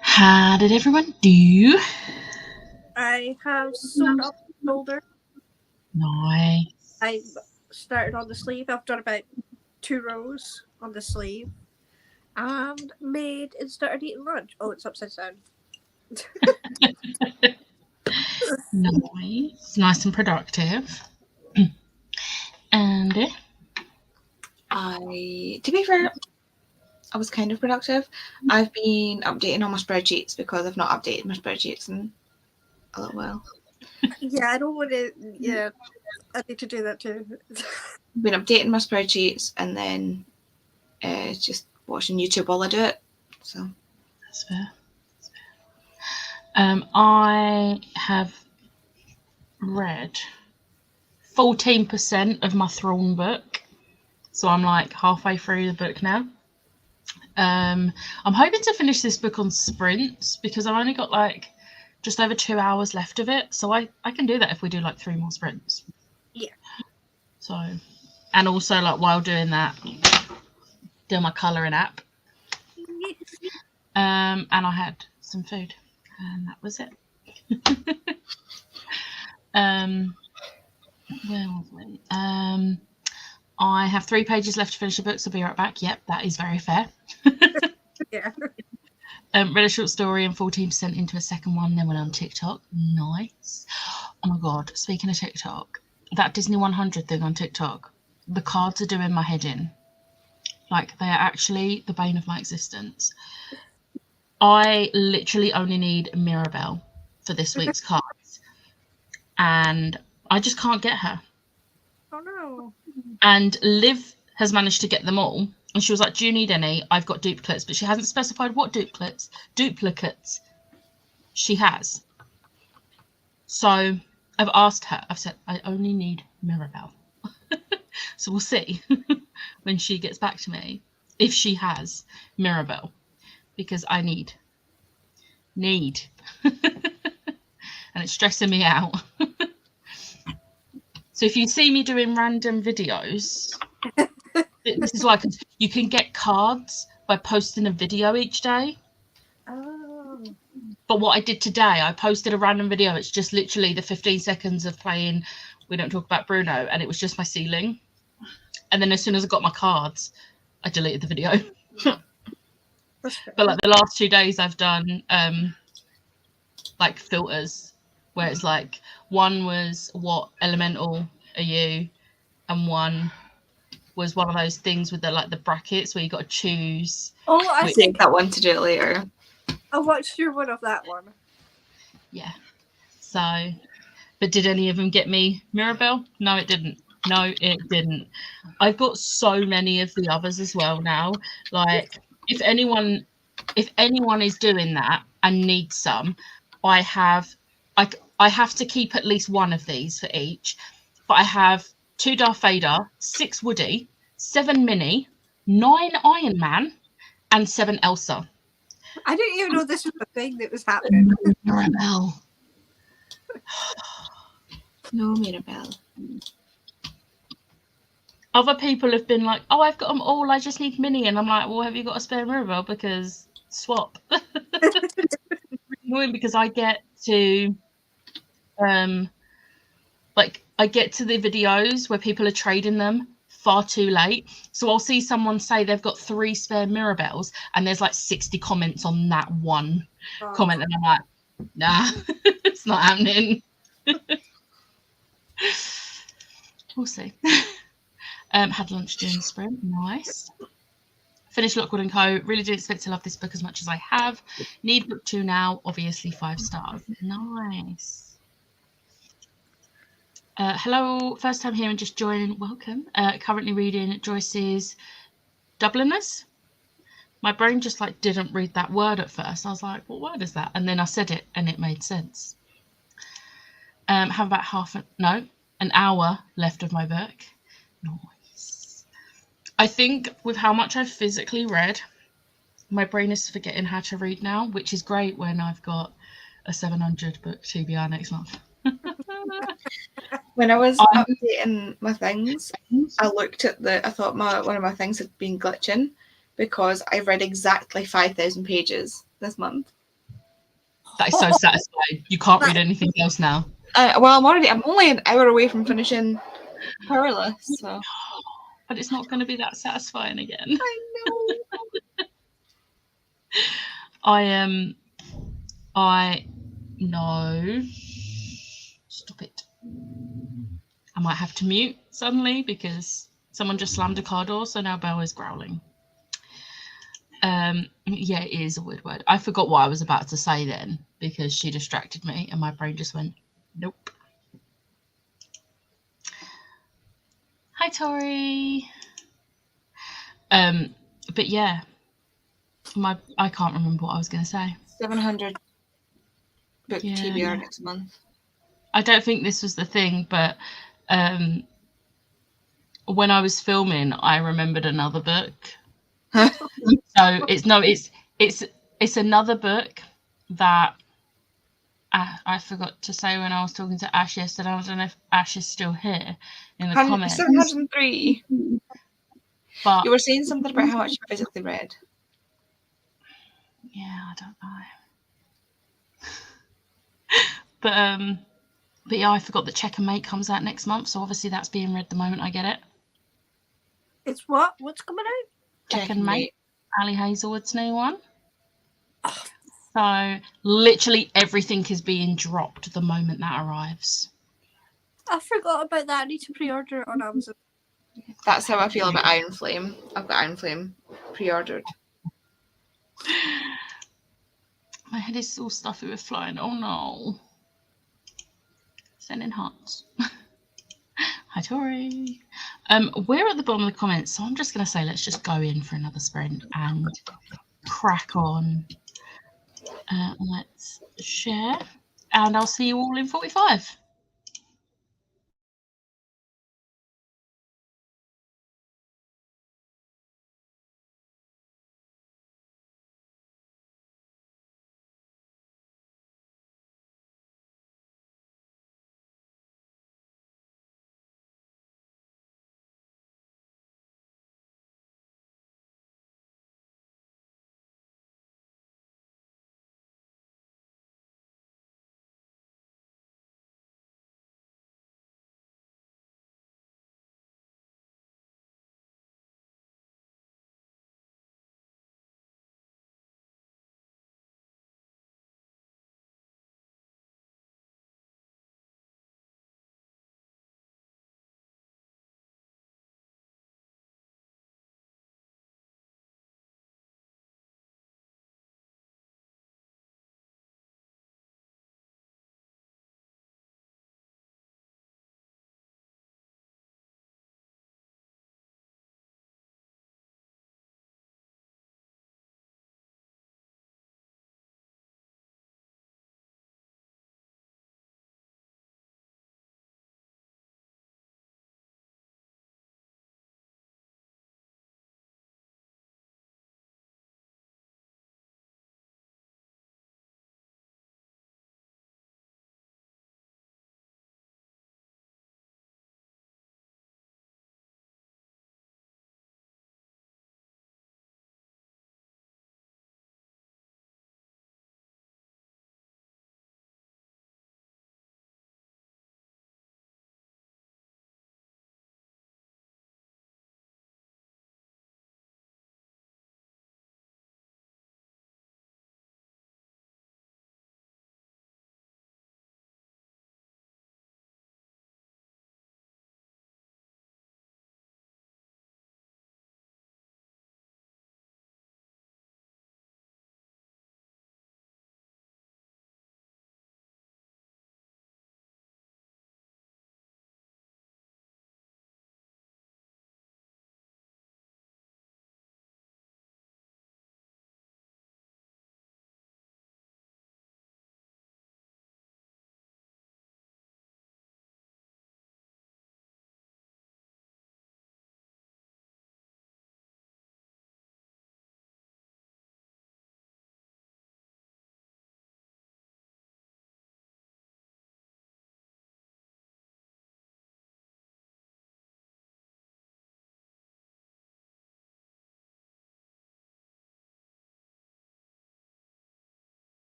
How did everyone do? I have sewn up the shoulder. Nice. I started on the sleeve. I've done about 2 rows on the sleeve. And made and started eating lunch. Oh, it's upside down. Nice and productive. And To be fair, I was kind of productive. I've been updating all my spreadsheets because I've not updated my spreadsheets in a little while. Yeah, I don't want to. Yeah, I need to do that too. I've been updating my spreadsheets and then just watching YouTube while I do it. So that's fair. I have read 14% of my Thrawn book, so I'm like halfway through the book now. I'm hoping to finish this book on sprints because I've only got like just over 2 hours left of it, so I can do that if we do like 3 more sprints. Yeah. So, and also like while doing that, do my colouring app. And I had some food, and that was it. Where was we? I have 3 pages left to finish the book, so I'll be right back. Yep, that is very fair. Yeah. Read a short story and 14% into a second one, then went on TikTok. Nice. Oh my god, speaking of TikTok, that Disney 100 thing on TikTok, the cards are doing my head in. Like, they are actually the bane of my existence. I literally only need Mirabelle for this week's cards, and I just can't get her. Oh no. And Liv has managed to get them all, and she was like, do you need any? I've got duplicates, but she hasn't specified what duplicates she has. So I've asked her, I've said, I only need Mirabelle. So we'll see when she gets back to me if she has Mirabelle, because I need. And it's stressing me out. So if you see me doing random videos, this is like, you can get cards by posting a video each day. Oh. But what I did today, I posted a random video. It's just literally the 15 seconds of playing We Don't Talk About Bruno, and it was just my ceiling. And then as soon as I got my cards, I deleted the video. But like the last 2 days I've done like filters where it's like, one was what elemental are you, and one was one of those things with the like the brackets where you got to choose. Oh, I save that one to do it later. I watched your one of that one. Yeah. So, but did any of them get me Mirabelle? No, it didn't. I've got so many of the others as well now. Like, if anyone is doing that and needs some, I have to keep at least one of these for each. But I have 2 Darth Vader, 6 Woody, 7 Minnie, 9 Iron Man, and 7 Elsa. I didn't even know this was a thing that was happening. Mirabelle. No Mirabelle. Other people have been like, oh, I've got them all, I just need Minnie. And I'm like, well, have you got a spare Mirabelle? Because swap. It's annoying because I get to I get to the videos where people are trading them far too late. So I'll see someone say they've got 3 spare Mirabelles and there's like 60 comments on that one comment. And I'm like, nah, it's not happening. We'll see. Had lunch during the sprint. Nice. Finished Lockwood & Co. Really didn't expect to love this book as much as I have. Need book 2 now. Obviously 5 stars. Nice. Hello, first time here and just joining. Welcome. Currently reading Joyce's Dubliners. My brain just like didn't read that word at first. I was like, what word is that? And then I said it and it made sense. Have about an hour left of my book. Nice. I think with how much I've physically read, my brain is forgetting how to read now, which is great when I've got a 700 book TBR next month. When I was updating my things, I looked at I thought one of my things had been glitching, because I've read exactly 5,000 pages this month. That is so satisfying. You can't read anything else now. Well, I'm only an hour away from finishing Powerless, so. But it's not going to be that satisfying again. I know. I know. Stop it. I might have to mute suddenly because someone just slammed a car door, so now Belle is growling. Yeah, it is a weird word. I forgot what I was about to say then because she distracted me and my brain just went, nope. Hi, Tori. But yeah, I can't remember what I was going to say. 700 book Yeah. TBR next month. I don't think this was the thing, but when I was filming, I remembered another book. So it's another book that I forgot to say when I was talking to Ash yesterday. I don't know if Ash is still here in the comments. 703. But You were saying something about how much you physically read. Yeah, I don't know. But yeah, I forgot that Check and Mate comes out next month, so obviously that's being read the moment I get it. It's what? What's coming out? Check and Mate, Ali Hazelwood's new one. So literally everything is being dropped the moment that arrives. I forgot about that. I need to pre-order it on Amazon. That's how I feel about Iron Flame. I've got Iron Flame pre-ordered. My head is all stuffy with flying. Oh no. Sending hearts. Hi, Tori. We're at the bottom of the comments, so I'm just going to say let's just go in for another sprint and crack on. Let's share, and I'll see you all in 45.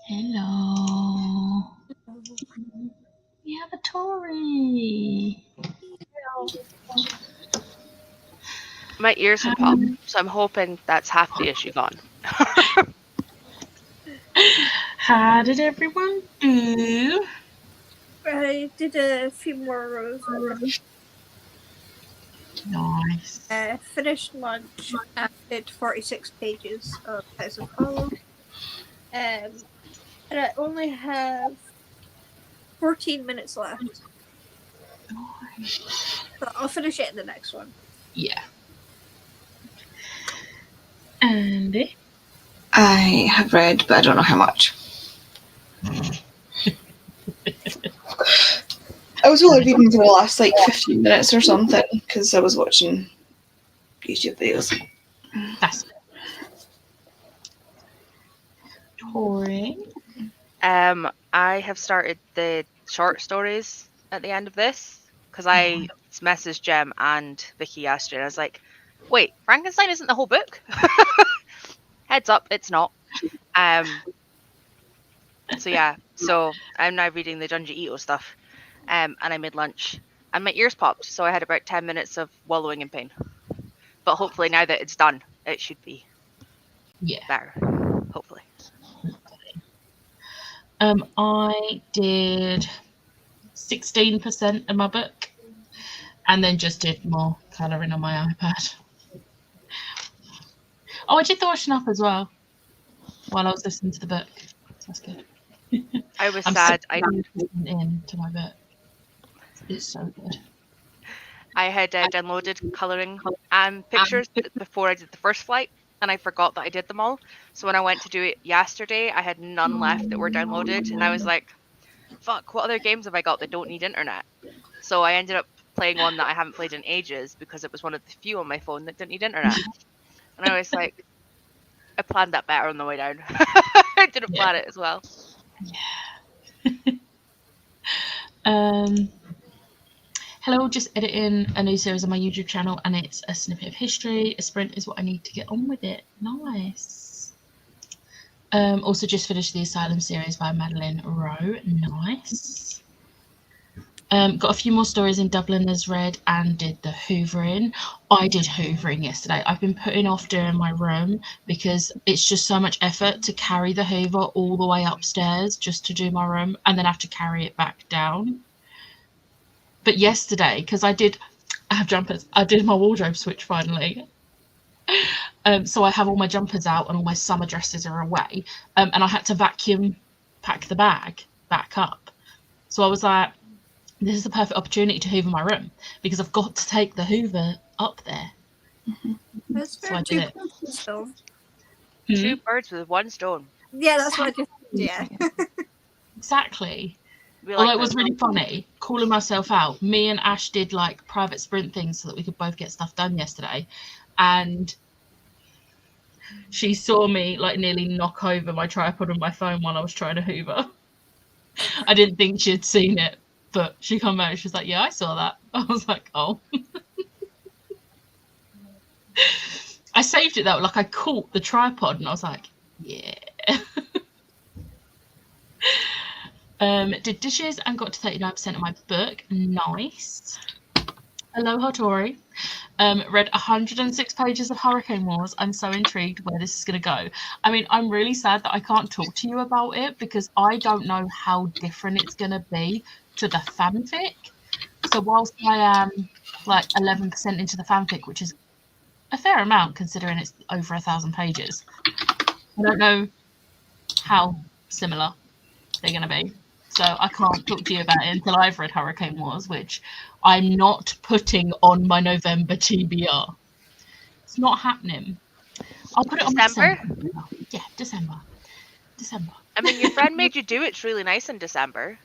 Hello. We have a Tory. My ears have popped, so I'm hoping that's half the issue gone. How did everyone do? I did a few more rows. Nice. Finished lunch and did 46 pages of House of Hollow. And I only have 14 minutes left. Nice. So I'll finish it in the next one. Yeah. Andy? I have read, but I don't know how much. I was only reading for the last 15 minutes or something because I was watching YouTube videos. That's it. Tory? I have started the short stories at the end of this because I messaged Jem and Vicky yesterday. And I was like, "Wait, Frankenstein isn't the whole book." Heads up, it's not. So yeah, so I'm now reading the Junji Ito stuff, and I made lunch, and my ears popped, so I had about 10 minutes of wallowing in pain. But hopefully, now that it's done, it should be better. Hopefully. I did 16% of my book, and then just did more colouring on my iPad. Oh, I did the washing up as well while I was listening to the book. So that's good. I was sad. I into my book. It's so good. I had downloaded colouring pictures before I did the first flight, and I forgot that I did them all. So when I went to do it yesterday, I had none left that were downloaded, and I was like, fuck, what other games have I got that don't need internet? So I ended up playing one that I haven't played in ages because it was one of the few on my phone that didn't need internet. And I was like, I planned that better on the way down. I didn't plan it as well. Yeah. Hello, just editing a new series on my YouTube channel, and it's a snippet of history. A sprint is what I need to get on with it. Nice. Also just finished the Asylum series by Madeline Rowe. Nice. Got a few more stories in Dubliners read and did the hoovering. I did hoovering yesterday. I've been putting off doing my room because it's just so much effort to carry the hoover all the way upstairs just to do my room and then have to carry it back down. But yesterday, because I have jumpers, I did my wardrobe switch finally. So I have all my jumpers out and all my summer dresses are away. And I had to vacuum pack the bag back up. So I was like, this is the perfect opportunity to hoover my room because I've got to take the hoover up there. That's so I did it. Two birds with one stone. Yeah, that's what I just yeah. Exactly. Although it was really funny calling myself out. Me and Ash did like private sprint things so that we could both get stuff done yesterday. And she saw me like nearly knock over my tripod on my phone while I was trying to hoover. I didn't think she had seen it, but she come back and she was like, yeah, I saw that. I was like, oh. I saved it though. Like I caught the tripod and I was like, yeah. Did dishes and got to 39% of my book. Nice. Aloha Tori. Read 106 pages of Hurricane Wars. I'm so intrigued where this is going to go. I mean, I'm really sad that I can't talk to you about it because I don't know how different it's going to be to the fanfic. So whilst I am like 11% into the fanfic, which is a fair amount considering it's over 1,000 pages, I don't know how similar they're going to be. So I can't talk to you about it until I've read Hurricane Wars, which I'm not putting on my November TBR. It's not happening. I'll put it on December. Yeah, December. I mean, your friend made you do it. It's really nice in December.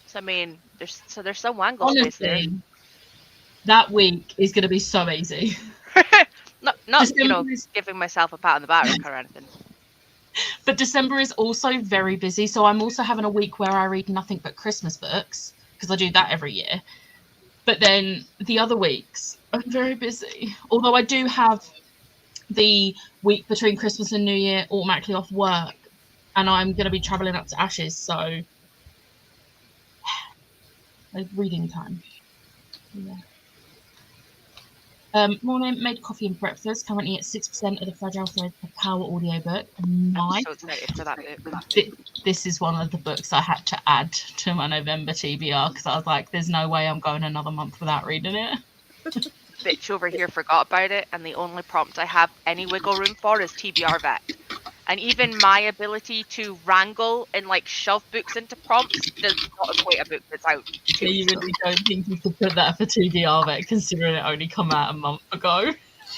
So I mean, there's some wangle space there. That week is going to be so easy. not giving myself a pat on the back or anything. But December is also very busy. So I'm also having a week where I read nothing but Christmas books because I do that every year. But then the other weeks, I'm very busy. Although I do have the week between Christmas and New Year automatically off work and I'm going to be travelling up to Ashes, so reading time. Yeah. Morning, made coffee and breakfast. Currently at 6% of the Fragile Threads of Power audiobook. I'm Nice. so excited for that book. This is one of the books I had to add to my November TBR because I was like, there's no way I'm going another month without reading it. Bitch over here forgot about it, and the only prompt I have any wiggle room for is TBR vet. And even my ability to wrangle and like shove books into prompts does not equate a book that's out. So you really don't think you could put that for TBR vet, considering it only come out a month ago?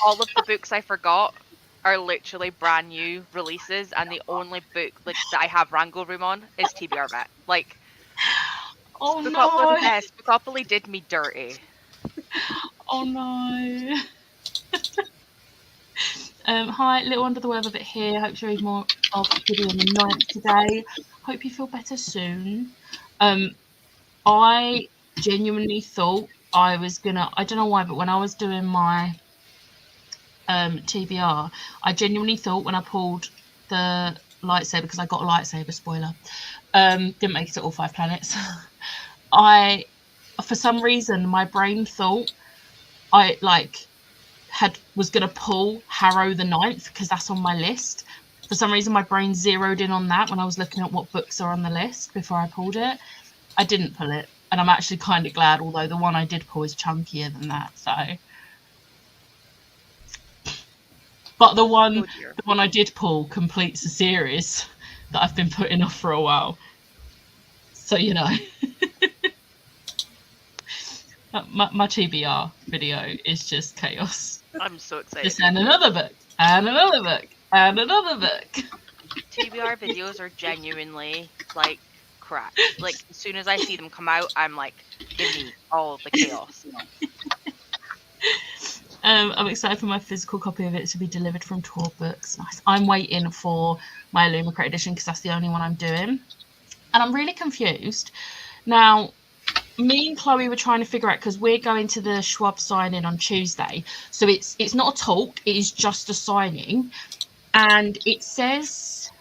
All of the books I forgot are literally brand new releases, and the only book like that I have wrangle room on is TBR vet. Like, Oh Spookopoly did me dirty. Oh no. Hi, little under the weather bit here. Hope to read more of Gideon the 9th today. Hope you feel better soon. I genuinely thought I was gonna, I don't know why, but when I was doing my TBR, I genuinely thought when I pulled the lightsaber, because I got a lightsaber, spoiler, didn't make it to all 5 planets. For some reason, my brain thought I was gonna pull Harrow the 9th because that's on my list. For some reason, my brain zeroed in on that when I was looking at what books are on the list before I pulled it. I didn't pull it, and I'm actually kind of glad. Although the one I did pull is chunkier than that, so. But the one I did pull completes a series that I've been putting off for a while. So you know. My TBR video is just chaos. I'm so excited. Just and another book, and another book, and another book. TBR videos are genuinely like crack. Like as soon as I see them come out, I'm like, give me all the chaos. I'm excited for my physical copy of it to be delivered from Tor Books. Nice. I'm waiting for my Illumicrate edition because that's the only one I'm doing, and I'm really confused now. Me and Chloe were trying to figure out, because we're going to the Schwab signing on Tuesday, so it's not a talk, it is just a signing, and it says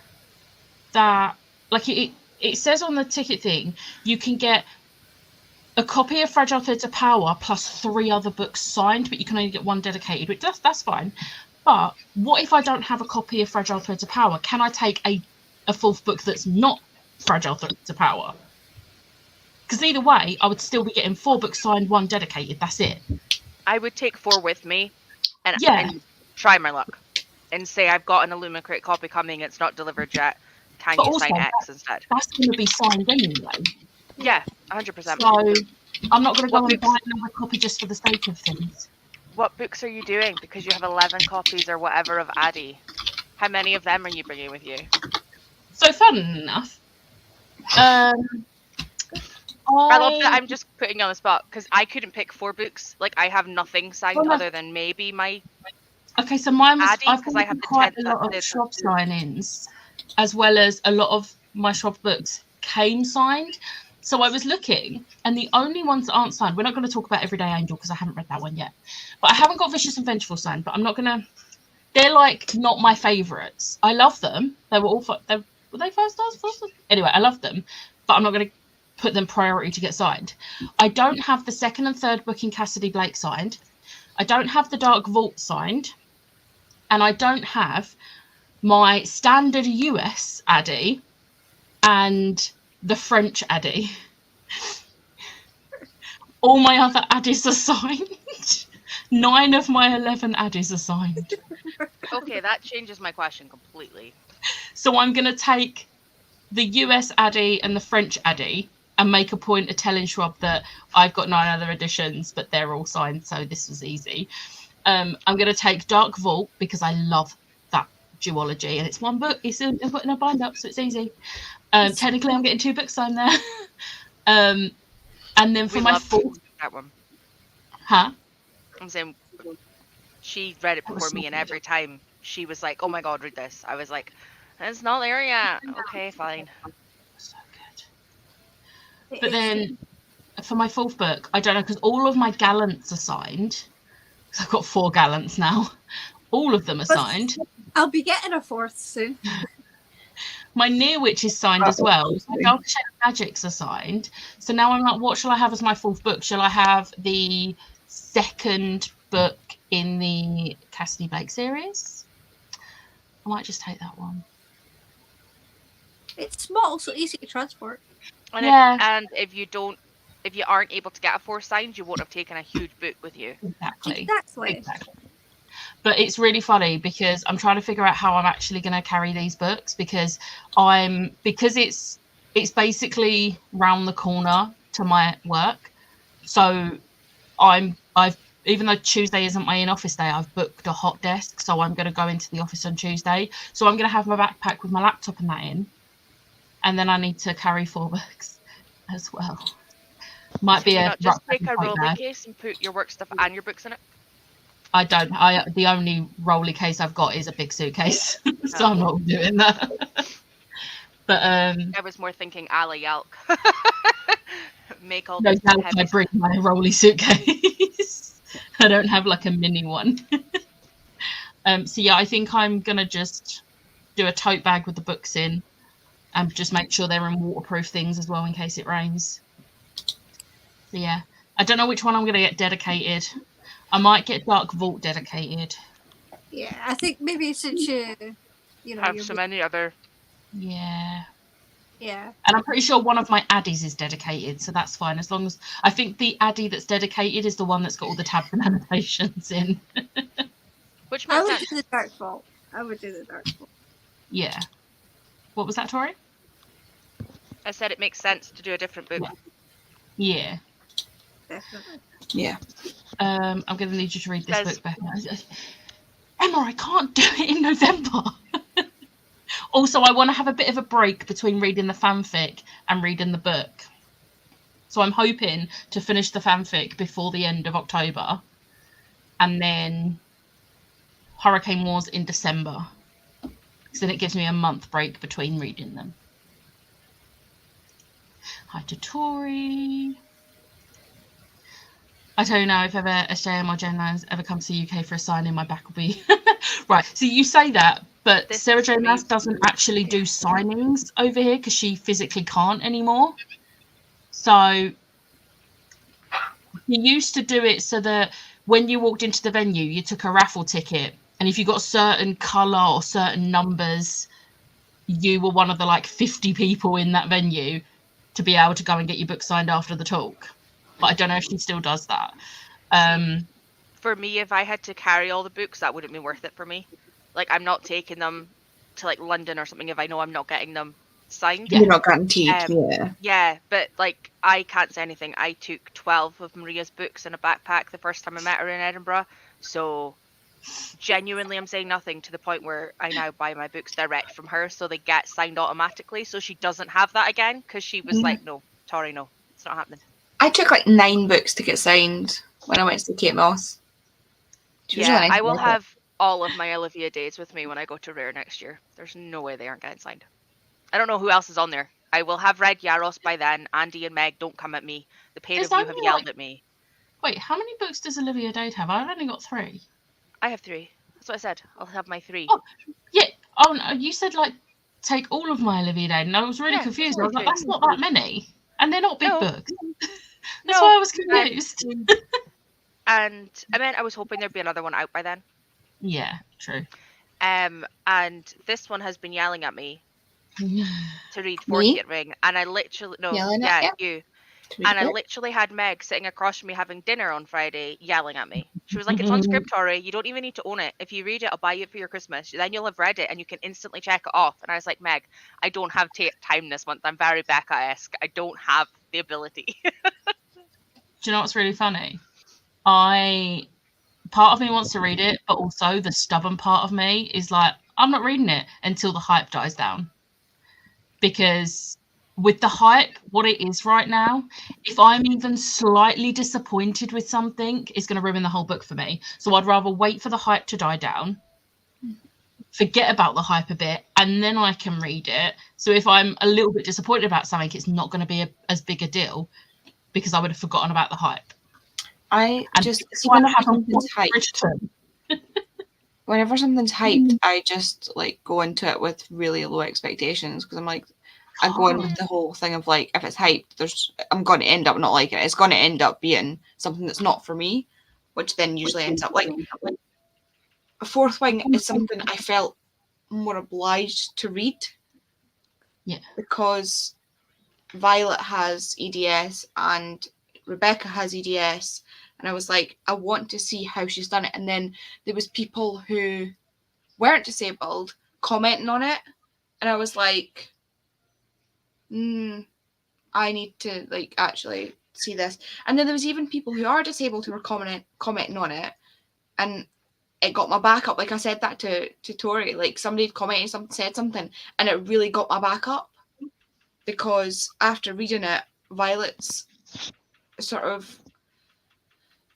that, like, it says on the ticket thing, you can get a copy of Fragile Threads of Power plus 3 other books signed, but you can only get 1 dedicated, which that's fine. But what if I don't have a copy of Fragile Threads of Power? Can I take a 4th book that's not Fragile Threads of Power? Because either way, I would still be getting 4 books signed, 1 dedicated. That's it. I would take 4 with me and try my luck and say I've got an Illumicrate copy coming. It's not delivered yet. Can you sign X instead? That's going to be signed anyway. Yeah, 100%. So I'm not going to go and buy another copy just for the sake of things. What books are you doing? Because you have 11 copies or whatever of Addy. How many of them are you bringing with you? So fun enough. I love that I'm just putting you on the spot because I couldn't pick 4 books. Like I have nothing signed other than maybe my. Okay, so mine was. Addy, I've got quite a lot of Schwab sign-ins, as well as a lot of my Schwab books came signed. So I was looking, and the only ones that aren't signed. We're not going to talk about Everyday Angel because I haven't read that one yet. But I haven't got Vicious and Vengeful signed. But I'm not gonna. They're like not my favourites. I love them. They were all. Were they 5 stars? 4 stars? Anyway, I love them, but I'm not going to put them priority to get signed. I don't have the 2nd and 3rd book in Cassidy Blake signed. I don't have the Dark Vault signed. And I don't have my standard US Addy and the French Addy. All my other Addies are signed. 9 of my 11 Addies are signed. Okay, that changes my question completely. So I'm going to take the US Addy and the French Addy and make a point of telling Schwab that I've got 9 other editions, but they're all signed, so this was easy. I'm going to take Dark Vault because I love that duology, and it's 1 book. It's put in a bind up, so it's easy. Technically, I'm getting 2 books signed there. And then for my 4th, that one. Huh? I'm saying she read it before me, and every time she was like, "Oh my god, read this." I was like, "It's not there yet." Okay, fine. So good. But then for my 4th book, I don't know, because all of my Gallants are signed. I've got 4 Gallants now. All of them are signed. I'll be getting a 4th soon. My Near Witch is signed as well. My Dark Shade of Magics are signed. So now I'm like, what shall I have as my fourth book? Shall I have the second book in the Cassidy Blake series? I might just take that one. It's small, so easy to transport. And Yeah. if you aren't able to get a 4 signed, you won't have taken a huge book with you. Exactly. Exactly. But it's really funny because I'm trying to figure out how I'm actually going to carry these books because it's basically round the corner to my work. So I've even though Tuesday isn't my in-office day, I've booked a hot desk, so I'm going to go into the office on Tuesday. So I'm going to have my backpack with my laptop and that in, and then I need to carry 4 books as well. Might be a Not just rucksack take a and tote rolly bag. case and put your work stuff and your books in it. I don't. The only rolly case I've got is a big suitcase, so I'm not doing that. But I was more thinking a la Yalk. Make all no this doubt heavy I bring my rolly suitcase. I don't have like a mini one. So yeah, I think I'm gonna just do a tote bag with the books in, and just make sure they're in waterproof things as well in case it rains. So yeah, I don't know which one I'm gonna get dedicated. I might get Dark Vault dedicated. Yeah, I think maybe since you know, have you're, so many other. Yeah. yeah, And I'm pretty sure one of my addies is dedicated, so that's fine. As long as I think the addie that's dedicated is the one that's got all the tabs and annotations in. Which I makes would sense. do the Dark Vault. I would do the Dark Vault. Yeah. What was that, Tori? I said it makes sense to do a different book. Yeah. Definitely. Yeah. I'm going to need you to read this Says- book back. Emma, I can't do it in November. Also, I want to have a bit of a break between reading the fanfic and reading the book. So I'm hoping to finish the fanfic before the end of October. And then Hurricane Wars in December. So then it gives me a month break between reading them. Hi to Tori. I don't know if ever SJM or Jen Lands ever comes to the UK for a signing, my back will be... Right, so you say that, but This Sarah is J. me. Maas doesn't actually do signings over here because she physically can't anymore. So he used to do it so that when you walked into the venue, you took a raffle ticket, and if you got a certain colour or certain numbers, you were one of the like 50 people in that venue to be able to go and get your book signed after the talk. But I don't know if she still does that. For me, if I had to carry all the books, that wouldn't be worth it for me. Like, I'm not taking them to like London or something if I know I'm not getting them signed. Yeah. You're not guaranteed, yeah. Yeah, but like I can't say anything. I took 12 of Maria's books in a backpack the first time I met her in Edinburgh. So genuinely I'm saying nothing, to the point where I now buy my books direct from her so they get signed automatically, so she doesn't have that again, because she was like, no, Tori, no, it's not happening. I took like 9 books to get signed when I went to Kate Moss. Which was Yeah, really nice I will of her. have all of my Olivia days with me when I go to Rare next year. There's no way they aren't getting signed. I don't know who else is on there. I will have read Yaros by then. Andy and Meg, don't come at me. The pair There's of you have only, yelled like- at me. Wait, how many books does Olivia Dade have? I've only got 3. I have 3. That's what I said. I'll have my 3. Oh. Yeah. Oh, no, you said like take all of my Olivia Dade, and I was really Yeah, confused. only I was like, 3. that's not that many. And they're not big No. books. That's No. why I was confused. And I mean, I was hoping there'd be another one out by then. Yeah, true. And this one has been yelling at me to read Me? 40th Ring, and I literally Yelling at yeah, you? you. To read And I it. literally had Meg sitting across from me having dinner on Friday yelling at me. She was like, it's on script, Tori. You don't even need to own it. If you read it, I'll buy it for your Christmas. Then you'll have read it and you can instantly check it off. And I was like, Meg, I don't have time this month. I'm very Becca-esque. I don't have the ability. Do you know what's really funny? Part of me wants to read it, but also the stubborn part of me is like, I'm not reading it until the hype dies down. Because with the hype, what it is right now, if I'm even slightly disappointed with something, it's going to ruin the whole book for me. So I'd rather wait for the hype to die down, forget about the hype a bit, and then I can read it. So if I'm a little bit disappointed about something, it's not going to be as big a deal because I would have forgotten about the hype. I And just see why when I haven't something's watched hyped. Bridgerton. whenever something's hyped, I just like go into it with really low expectations because I'm like, I go in with the whole thing of like, if it's hyped, I'm going to end up not liking it. It's going to end up being something that's not for me, which then usually ends up like Fourth Wing is something I felt more obliged to read. Yeah. Because Violet has EDS and Rebecca has EDS, and I was like, I want to see how she's done it. And then there was people who weren't disabled commenting on it, and I was like, I need to like actually see this. And then there was even people who are disabled who were commenting on it, and it got my back up. Like I said that to Tori, like somebody had commented something, said something, and it really got my back up, because after reading it, Violet's sort of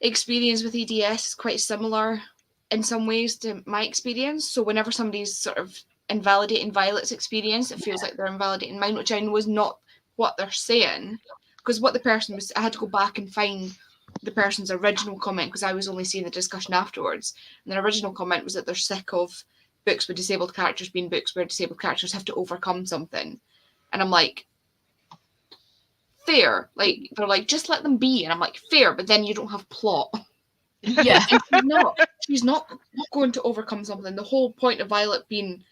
experience with EDS is quite similar in some ways to my experience. So whenever somebody's sort of invalidating Violet's experience, it feels like they're invalidating mine, which I know is not what they're saying. Because what the person was, I had to go back and find the person's original comment because I was only seeing the discussion afterwards. And their original comment was that they're sick of books with disabled characters being books where disabled characters have to overcome something. And I'm like, fair. Like, they're like, just let them be. And I'm like, fair, but then you don't have plot. Yeah. She's not going to overcome something. The whole point of Violet being,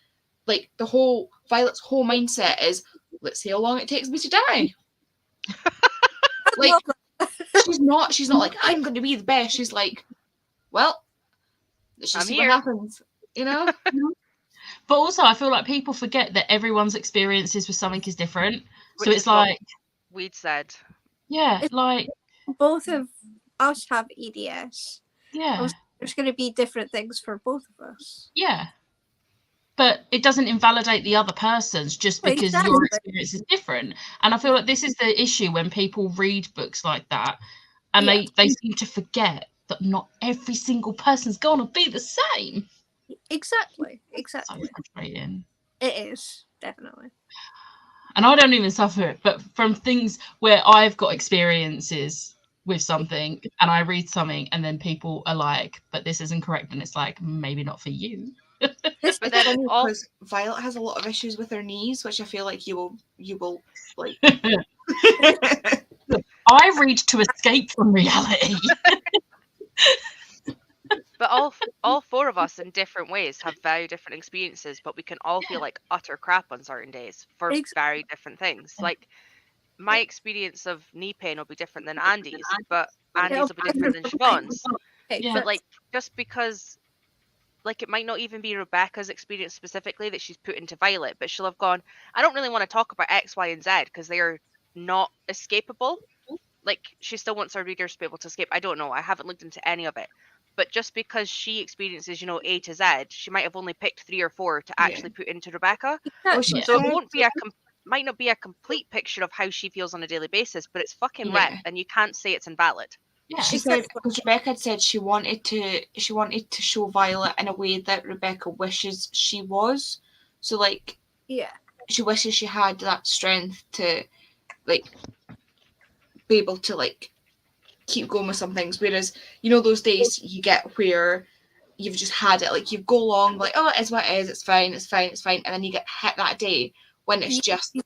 like, Violet's whole mindset is, let's see how long it takes me to die. Like, she's not like, I'm going to be the best. She's like, well, let's just see what happens, you know? But also, I feel like people forget that everyone's experiences with something is different. So Which it's is what like, we'd said. yeah, like, Both of us have EDS. yeah, There's going to be different things for both of us. yeah. But it doesn't invalidate the other person's just because your experience is different. And I feel like this is the issue when people read books like that, and they seem to forget that not every single person's going to be the same. Exactly. So frustrating. It is, definitely. And I don't even suffer it, but from things where I've got experiences with something and I read something and then people are like, but this isn't correct, and it's like, maybe not for you. But then because Violet has a lot of issues with her knees, which I feel like you will like. I read to escape from reality. But all four of us in different ways have very different experiences, but we can all feel like utter crap on certain days for very different things. Like, my experience of knee pain will be different than Andy's, but Andy's will be different than Siobhan's. But like, just because, like, it might not even be Rebecca's experience specifically that she's put into Violet, but she'll have gone, I don't really want to talk about X, Y, and Z because they are not escapable. Like, she still wants her readers to be able to escape. I don't know. I haven't looked into any of it. But just because she experiences, you know, A to Z, she might have only picked 3 or 4 to actually put into Rebecca. So it won't be might not be a complete picture of how she feels on a daily basis, but it's fucking read, and you can't say it's invalid. Yeah, she said, because Rebecca had said she wanted to show Violet in a way that Rebecca wishes she was. So like, she wishes she had that strength to like be able to like keep going with some things. Whereas, you know, those days you get where you've just had it, like you go along like, oh, it is what it is, it's fine, and then you get hit that day when it's just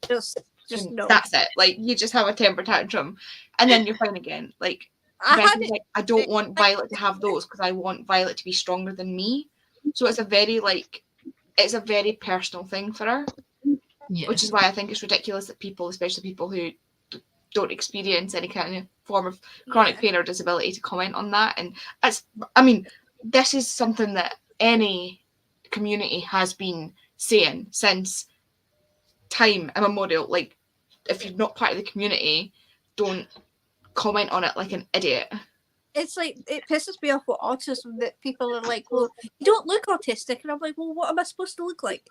no. That's it. Like, you just have a temper tantrum and then you're fine again. Like, I don't want Violet to have those because I want Violet to be stronger than me. So it's a very personal thing for her. Yeah. Which is why I think it's ridiculous that people, especially people who don't experience any kind of form of chronic pain or disability, to comment on that. And this is something that any community has been saying since time immemorial. Like, if you're not part of the community, don't comment on it like an idiot. It's like, it pisses me off with autism that people are like, well, you don't look autistic, and I'm like, well, what am I supposed to look like?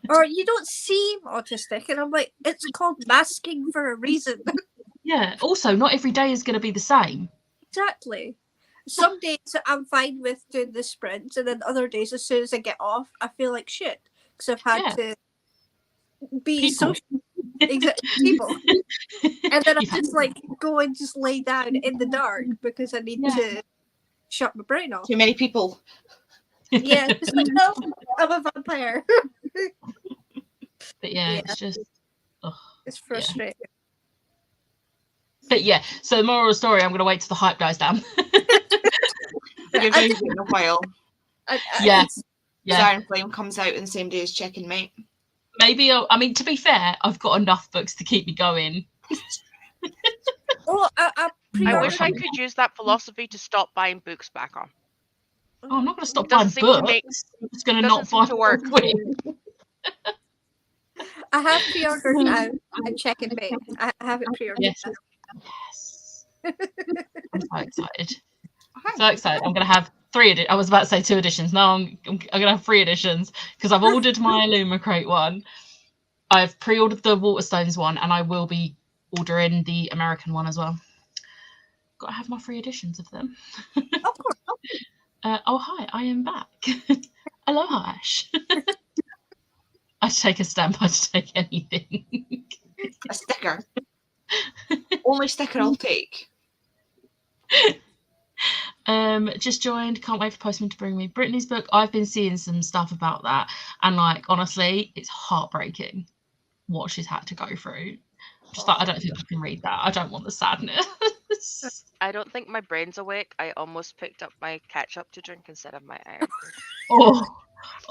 Or you don't seem autistic, and I'm like, it's called masking for a reason. Yeah. Also, not every day is going to be the same. Exactly. Some days I'm fine with doing the sprints, and then other days, as soon as I get off, I feel like shit because I've had to be social. Exactly, people. And then I just like go and just lay down in the dark because I need to shut my brain off. Too many people. Yeah, it's like, no, I'm a vampire. But yeah, Yeah. it's just. Oh. It's frustrating. But yeah, so the moral of the story, I'm going to wait till the hype dies down. You're going to in a while. Yeah. Iron Flame comes out in the same day as Chicken Mate. Maybe, I mean, to be fair, I've got enough books to keep me going. Oh, I I pre-ordered. wish I could use that philosophy to stop buying books back on. Oh, I'm not going to stop Doesn't buying seem to make- books. I'm just going to doesn't not seem buy to work. I have pre-ordered now. I check and bake. I have it pre-ordered. Yes. Now. Yes. I'm so excited. So excited. I'm going to have 3 I was about to say 2 editions. No, I'm going to have 3 editions because I've ordered my Illumicrate one. I've pre-ordered the Waterstones one, and I will be ordering the American one as well. Got to have my 3 editions of them. Of course. Oh, hi, I am back. Aloha, Ash. I'd take a stamp, I'd take anything. A sticker. Only sticker I'll take. Just joined. Can't wait for Postman to bring me Brittany's book. I've been seeing some stuff about that, and like honestly, it's heartbreaking what she's had to go through. Just like I don't think I can read that. I don't want the sadness. I don't think my brain's awake. I almost picked up my ketchup to drink instead of my iron. Oh,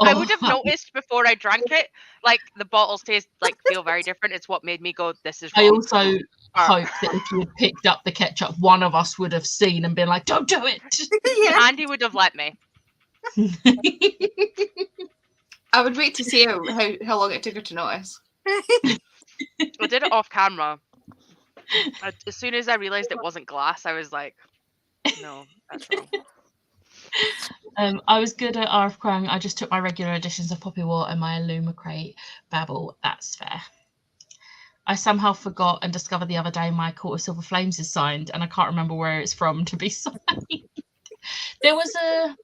I would have noticed before I drank it. Like the bottles taste like feel very different. It's what made me go, "This is wrong." I also hope that if you had picked up the ketchup, one of us would have seen and been like, "Don't do it." Yeah. Andy would have let me. I would wait to see how long it took her to notice. I did it off camera. As soon as I realized it wasn't glass, I was like, "No, that's wrong." I was good at RF Krang. I just took my regular editions of Poppy War and my Illumicrate Babel. That's fair. I somehow forgot and discovered the other day my Court of Silver Flames is signed, and I can't remember where it's from to be signed. There was a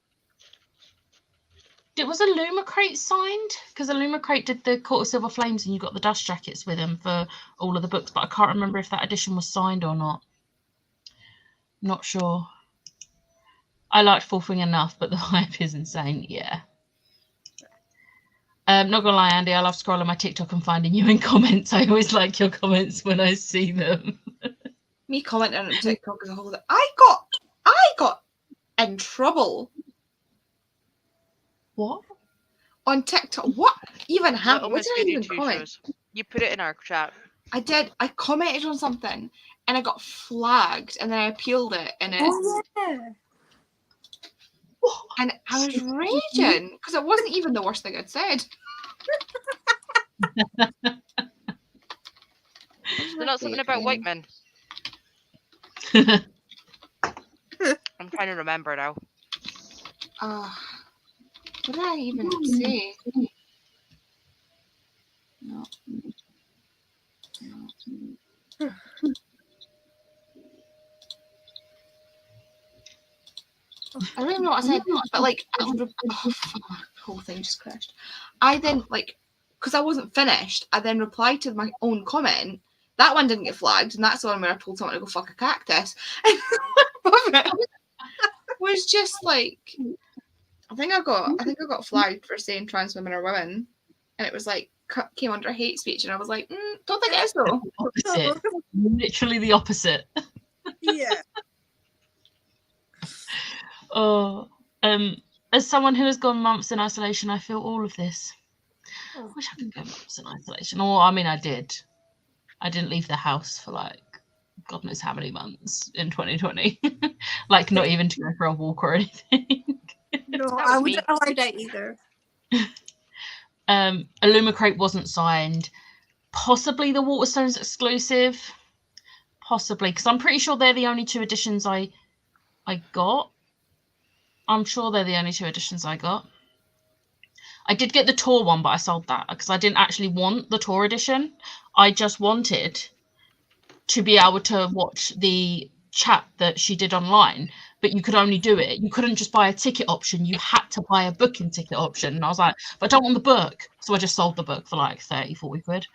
Illumicrate signed, because Illumicrate did the Court of Silver Flames and you got the dust jackets with them for all of the books, but I can't remember if that edition was signed or not. Not sure. I liked Fourth Wing enough, but the hype is insane. Yeah. Not gonna lie, Andy, I love scrolling my TikTok and finding you in comments. I always like your comments when I see them. Me commenting on TikTok as a whole. I got in trouble What? on TikTok. What even happened? What Little Miss did I Goody even Two comment? Shoes. You put it in our chat. I did. I commented on something and I got flagged, and then I appealed it, and it. Oh, yeah. And I was raging because it wasn't even the worst thing I'd said. Is there not something about white men? I'm trying to remember now. What did I even say? No. I don't even know what I said, but like, the whole thing just crashed. I then, like, because I wasn't finished, I then replied to my own comment. That one didn't get flagged, and that's the one where I told someone to go fuck a cactus. It was just like, I think I got flagged for saying trans women are women, and it was like came under hate speech, and I was like, don't think it is though. Opposite. Literally the opposite. Yeah. Oh, as someone who has gone months in isolation, I feel all of this. I wish I could go months in isolation. Or, I mean, I did. I didn't leave the house for like God knows how many months in 2020. Like, not even to go for a walk or anything. No, was I me. wouldn't allow that either. Illumicrate wasn't signed. Possibly the Waterstones exclusive. Possibly, because I'm pretty sure they're the only 2 editions I got. I'm sure they're the only 2 editions I got. I did get the tour one, but I sold that because I didn't actually want the tour edition. I just wanted to be able to watch the chat that she did online, but you could only do it. You couldn't just buy a ticket option. You had to buy a booking ticket option. And I was like, but I don't want the book. So I just sold the book for like 30, 40 quid.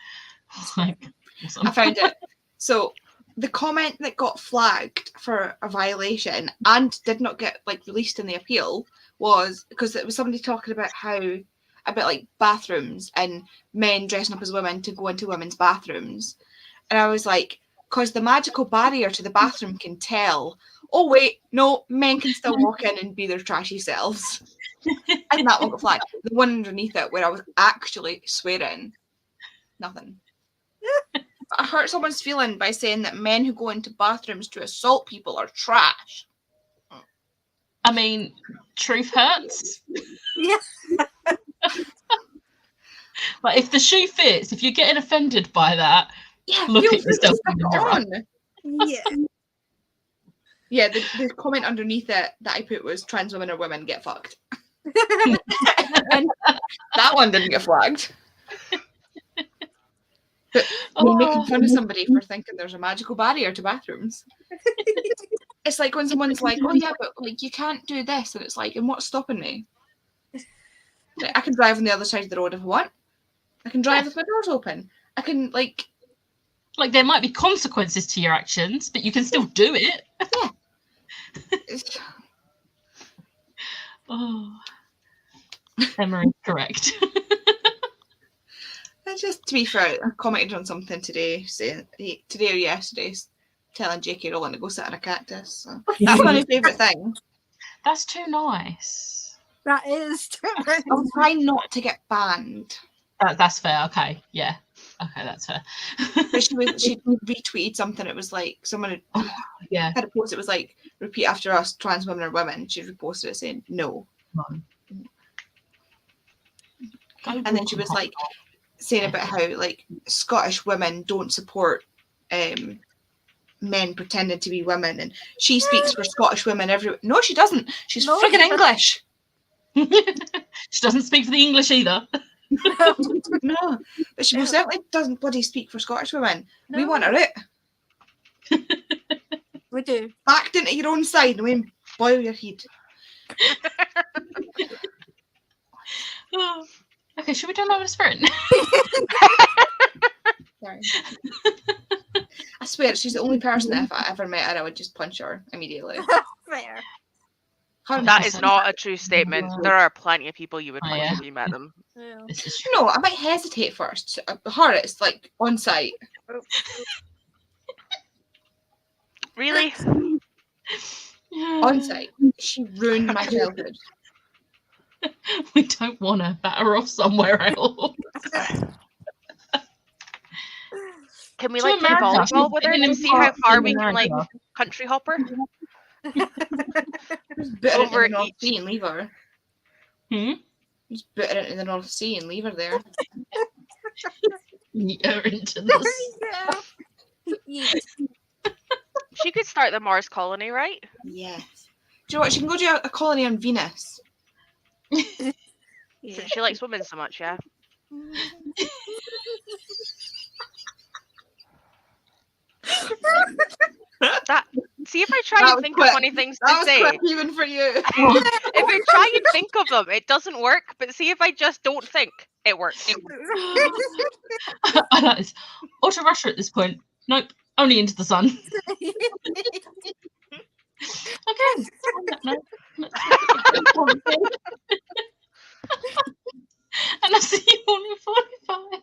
I was like, awesome. I found it. So the comment that got flagged for a violation and did not get like released in the appeal was because it was somebody talking about about like bathrooms and men dressing up as women to go into women's bathrooms. And I was like, because the magical barrier to the bathroom can tell, oh wait, no, men can still walk in and be their trashy selves. And that one got flagged. The one underneath it where I was actually swearing, nothing. I hurt someone's feeling by saying that men who go into bathrooms to assault people are trash. I mean, truth hurts. Yeah. But if the shoe fits, if you're getting offended by that, Yeah, look feel at free to yourself stick in the it mirror. on. Yeah. Yeah, the comment underneath it that I put was trans women or women get fucked. And that one didn't get flagged. But me making fun of somebody for thinking there's a magical barrier to bathrooms. It's like when someone's like, oh yeah, but like you can't do this, and it's like, and what's stopping me? Like, I can drive on the other side of the road if I want. I can drive with my doors open. I can like there might be consequences to your actions, but you can still do it. it's, Oh, Emma is correct. just to be fair, I commented on something today, saying today or yesterday, telling J.K. Rowling to go sit on a cactus. So. That's my favourite thing. That's too nice. That is true. I'm trying not to get banned. That's fair. Okay, yeah. Okay, that's fair. But she retweeted something. It was like someone Yeah. had a post. It was like, repeat after us, trans women or women. She reposted it saying no. And then she was like saying about how like Scottish women don't support men pretending to be women, and she speaks for Scottish women everywhere. No, she doesn't. She's friggin' English. She doesn't speak for the English either. No, but she most certainly doesn't bloody speak for Scottish women. No. We want her out. We do. Backed into your own side and we boil your head. Okay, should we do another sprint? Sorry. I swear, she's the only person that if I ever met her, I would just punch her immediately. Fair. That is not a true statement. There are plenty of people you would punch if you met them. Yeah. No, I might hesitate first. Her, it's like on site. Really? On site. She ruined my childhood. We don't want to batter off somewhere else. Can we like play volleyball with her to see how far we can like country hopper? Over into the North Sea and leave her. Just put her into the North Sea and leave her there. Yeet her into this. Yeah. She could start the Mars colony, right? Yes. Do you know what? She can go to a colony on Venus. Yeah. Since she likes women so much, yeah. See if I try and think of funny things to say. Quick even for you. If I try and think of them, it doesn't work. But see if I just don't think, it works. I like this. Or to Russia at this point. Nope, only into the sun. Okay. And I'll see you all in 45.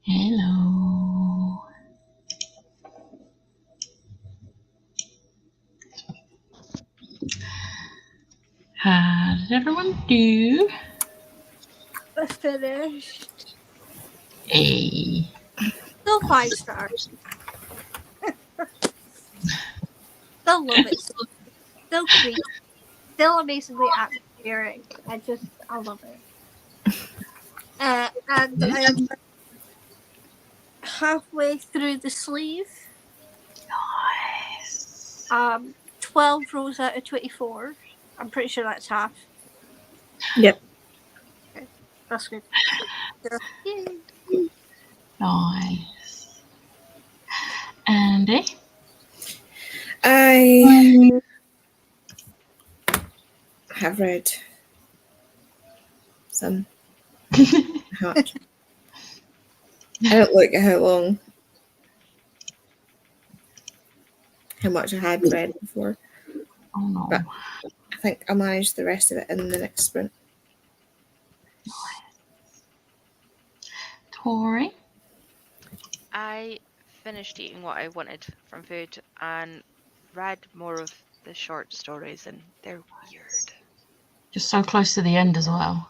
Hello. How did everyone do? I finished. Hey. Still 5 stars. Still love it. Still creepy. Still amazingly atmospheric. I love it. And I'm halfway through the sleeve. Nice. 12 rows out of 24. I'm pretty sure that's half. Yep. Okay, that's good. Yay. Nice. Andy? I have read some. How much? I don't look at how much I had read before. Oh no. But I think I'll manage the rest of it in the next sprint. Tori? I finished eating what I wanted from food and read more of the short stories, and they're weird. Just so close to the end as well.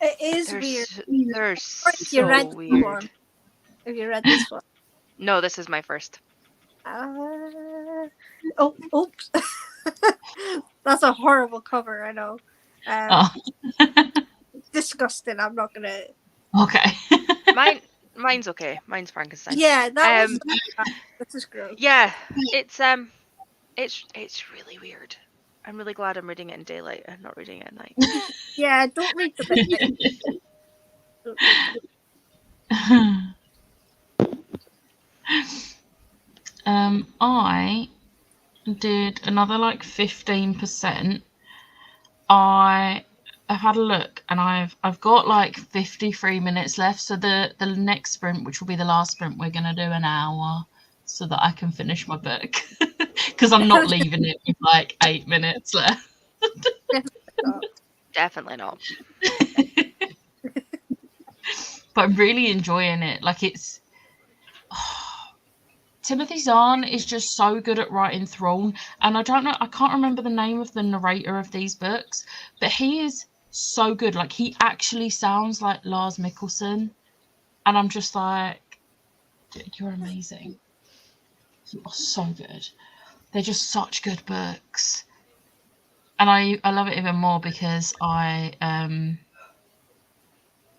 It is They're weird. they're If you read so this weird. one. Have you read this one? No, this is my first. Oops. That's a horrible cover, I know. Oh. Disgusting. I'm not gonna. Okay. Mine's okay. Mine's Frankenstein. Yeah, that was. This is gross. Yeah, it's really weird. I'm really glad I'm reading it in daylight and not reading it at night. Yeah, don't read the midnight. Don't read the- I did another like 15%. I have had a look and I've got like 53 minutes left. So the next sprint, which will be the last sprint, we're gonna do an hour so that I can finish my book. Because I'm not leaving it with like 8 minutes left. Definitely not. But I'm really enjoying it. Like it's Timothy Zahn is just so good at writing Throne, and I can't remember the name of the narrator of these books, but he is so good. Like he actually sounds like Lars Mikkelsen, and I'm just like, dude, you're amazing. You are so good. They're just such good books, and I love it even more because I've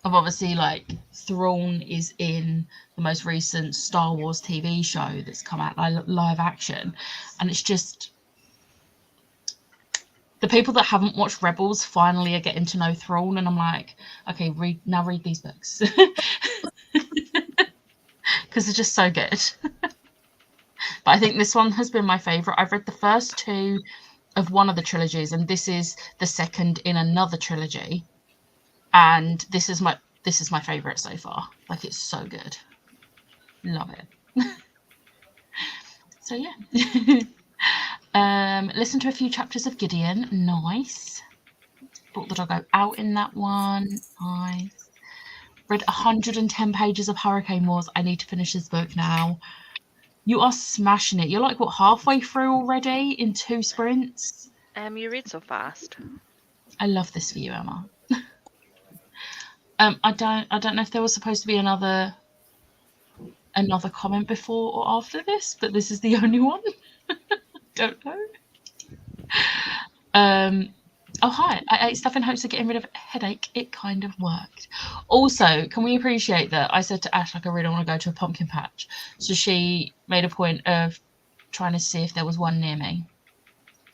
obviously like Thrawn is in the most recent Star Wars TV show that's come out live action, and it's just the people that haven't watched Rebels finally are getting to know Thrawn, and I'm like, okay, read these books because they're just so good. But I think this one has been my favorite. I've read the first 2 of one of the trilogies, and this is the second in another trilogy. And this is my favorite so far. Like it's so good. Love it. So yeah. Listen to a few chapters of Gideon. Nice. Brought the doggo out in that one. Nice. Read 110 pages of Hurricane Wars. I need to finish this book now. You are smashing it. You're like what, halfway through already in 2 sprints? You read so fast. I love this for you, Emma. I don't know if there was supposed to be another comment before or after this, but this is the only one. Don't know. Oh hi, I ate stuff in hopes of getting rid of a headache. It kind of worked. Also, can we appreciate that I said to Ash, like, I really want to go to a pumpkin patch, so she made a point of trying to see if there was one near me.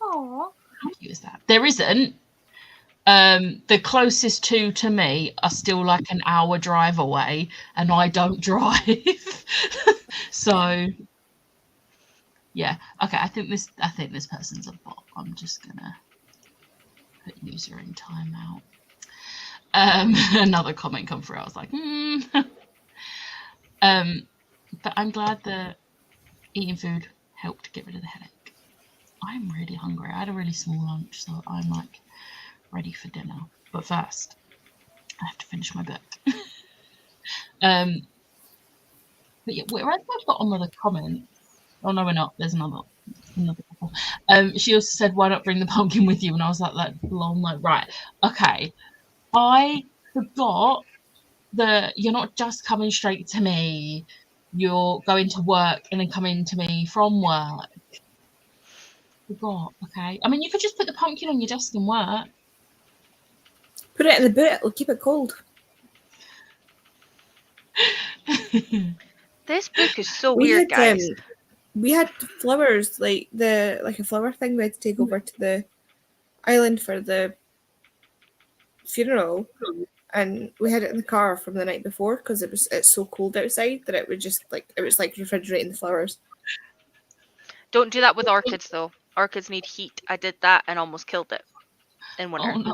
Aww. How cute is that? There isn't. The closest 2 to me are still like an hour drive away, and I don't drive. So yeah, okay. I think this person's a bot. I'm just gonna put user in timeout. Another comment come through. I was like, but I'm glad that eating food helped get rid of the headache. I'm really hungry. I had a really small lunch, so I'm like ready for dinner. But first, I have to finish my book. But yeah, we're at the bottom of the comments. Oh no, we're not. There's another couple. She also said, "Why not bring the pumpkin with you?" And I was like long, like right, okay. I forgot that you're not just coming straight to me. You're going to work and then coming to me from work. Forgot. Okay. I mean, you could just put the pumpkin on your desk and work. Put it in the boot. It'll keep it cold. This book is so We weird, had guys. we had flowers, like a flower thing we had to take over to the island for the funeral, and we had it in the car from the night before because it's so cold outside that it was like refrigerating the flowers. Don't do that with orchids, though. Orchids need heat. I did that and almost killed it in winter Oh no.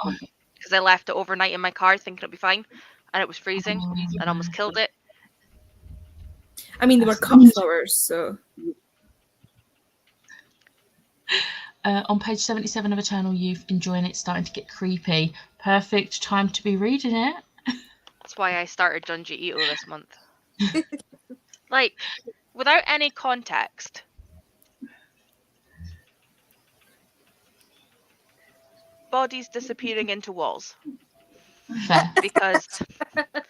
because I left it overnight in my car thinking it'd be fine, and it was freezing and almost killed it. I mean, they were cut flowers, so On page 77 of Eternal Youth, enjoying it, starting to get creepy. Perfect time to be reading it. That's why I started Junji Ito this month. Like, without any context. Bodies disappearing into walls. Fair. Because,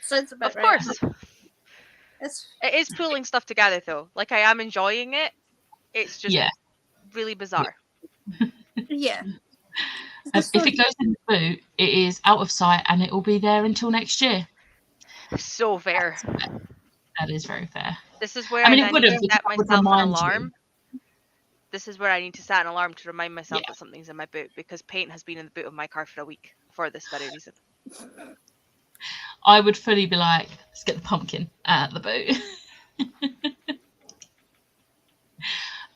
Sounds about of right. course, It's it is pulling stuff together, though. Like, I am enjoying it. It's just really bizarre. yeah. If it goes in the boot, it is out of sight and it will be there until next year. So fair. That is very fair. This is where I mean, I it would need have to set would myself an remind alarm. you. This is where I need to set an alarm to remind myself Yeah. that something's in my boot, because paint has been in the boot of my car for a week for this very reason. I would fully be like, let's get the pumpkin out of the boot.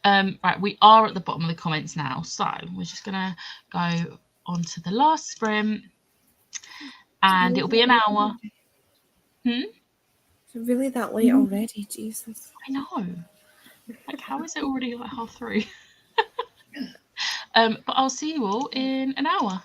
Right, we are at the bottom of the comments now, so we're just gonna go on to the last sprint, and it'll be an hour. it's really that late already. Jesus. I know. Like, how is it already like 3:30? But I'll see you all in an hour.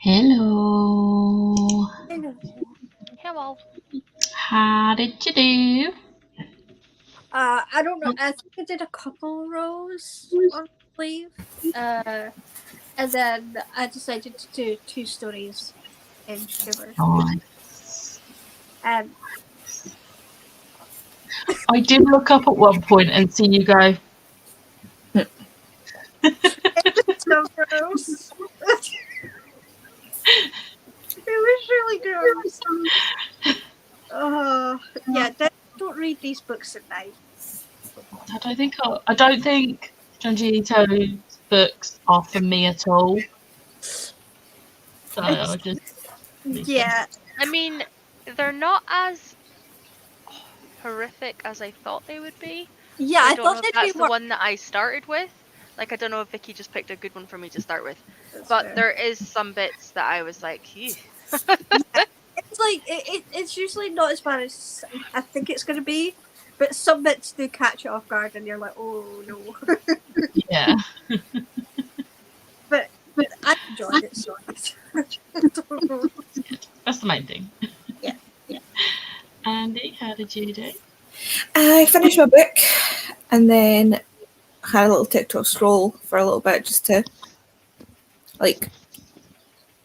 Hello. Hello. How did you do? I don't know. I think I did a couple rows on sleeve. And then I decided to do 2 stories in Shiver. Nice. And I did look up at one point and see you go. so gross. It was really gross. Yeah, don't read these books at night. I don't think Junji Ito's books are for me at all. So I just Yeah, I mean, they're not as horrific as I thought they would be. yeah. So I I don't thought know if they'd that's be the more. one that I started with. Like, I don't know if Vicky just picked a good one for me to start with. That's But fair. there is some bits that I was like, "Ew." It's like it's usually not as bad as I think it's going to be, but some bits do catch you off guard, and you're like, oh no. yeah. But I enjoyed it so much. That's the main thing. Yeah. Andy, how did you do? I finished my book and then had a little TikTok scroll for a little bit just to like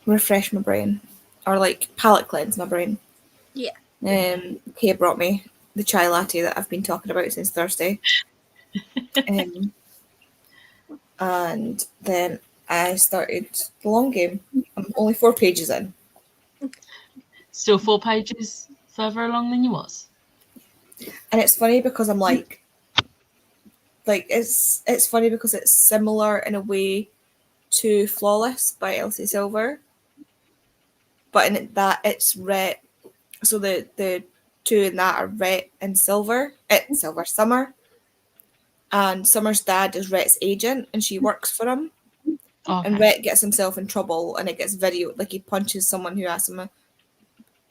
refresh my brain or like palate cleanse my brain. Yeah. Kay brought me the chai latte that I've been talking about since Thursday. And then I started the long game. I'm only 4 pages in. Still 4 pages further along than you was. And it's funny because I'm like it's funny because it's similar in a way to Flawless by Elsie Silver. But in that it's red, so the 2 in that are Rhett and Silver. It's Silver Summer. And Summer's dad is Rhett's agent and she works for him. Okay. And Rhett gets himself in trouble and it gets videoed, like he punches someone who asks him a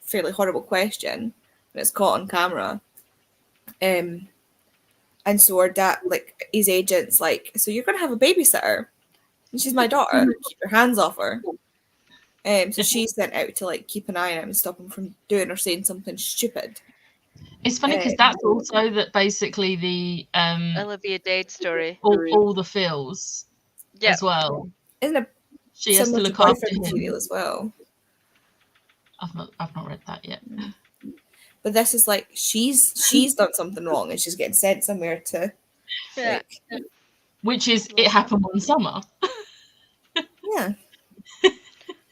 fairly horrible question and it's caught on camera. And so our dad, like his agent's like, so you're gonna have a babysitter? And she's my daughter. Keep your hands off her. So she's sent out to like keep an eye on him and stop him from doing or saying something stupid. It's funny because that's also that basically the Olivia Dade story. all the feels Yeah. as well. Isn't it She has to similar look to after Boyfriend him. Material as well? I've not read that yet. But this is like she's done something wrong and she's getting sent somewhere to Yeah. like, Which is it happened one summer. yeah. I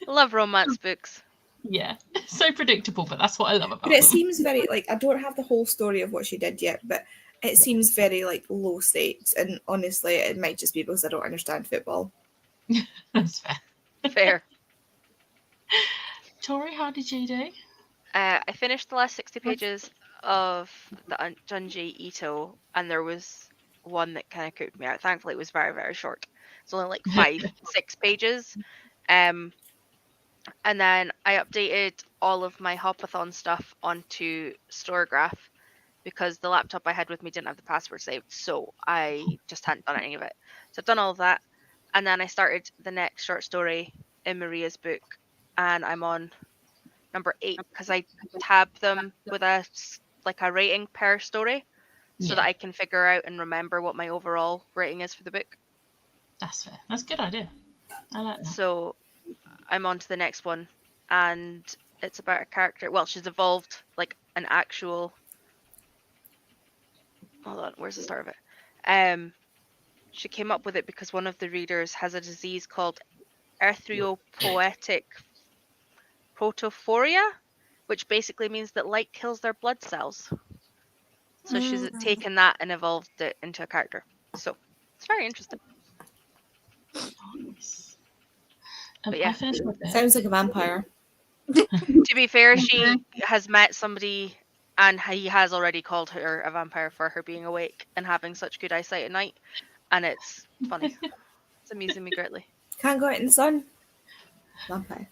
love romance books. Yeah. So predictable, but that's what I love about But it them. seems very like I don't have the whole story of what she did yet, but it seems very like low stakes and honestly it might just be because I don't understand football. That's fair. Fair. Tori, how did you do? I finished the last 60 pages of the Junji Ito, and there was one that kind of cooked me out. Thankfully, it was very, very short. It's only like 6 pages. And then I updated all of my Hopathon stuff onto Storygraph because the laptop I had with me didn't have the password saved, so I just hadn't done any of it. So I've done all of that, and then I started the next short story in Maria's book, and I'm on number 8 because I tab them with a rating per story so that I can figure out and remember what my overall rating is for the book. That's fair. That's a good idea. I like that. So I'm on to the next one, and it's about a character. Well, she's evolved like an actual. Hold on, where's the start of it? She came up with it because one of the readers has a disease called erythropoietic protophoria, which basically means that light kills their blood cells. So she's taken that and evolved it into a character. So it's very interesting. Nice. But yeah. I finished my book. Sounds like a vampire. To be fair, she has met somebody and he has already called her a vampire for her being awake and having such good eyesight at night. And it's funny. It's amusing me greatly. Can't go out in the sun. Vampire.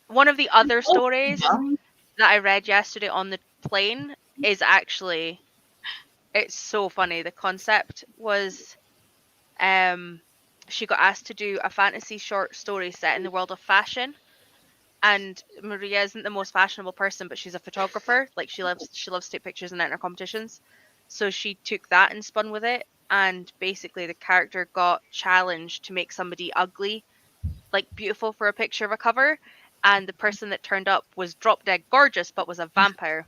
One of the other stories that I read yesterday on the plane is actually, it's so funny. The concept was she got asked to do a fantasy short story set in the world of fashion. and Maria isn't the most fashionable person, but she's a photographer. Like she loves to take pictures and enter competitions. So she took that and spun with it, and basically the character got challenged to make somebody ugly, like beautiful for a picture of a cover, and the person that turned up was drop dead gorgeous but was a vampire.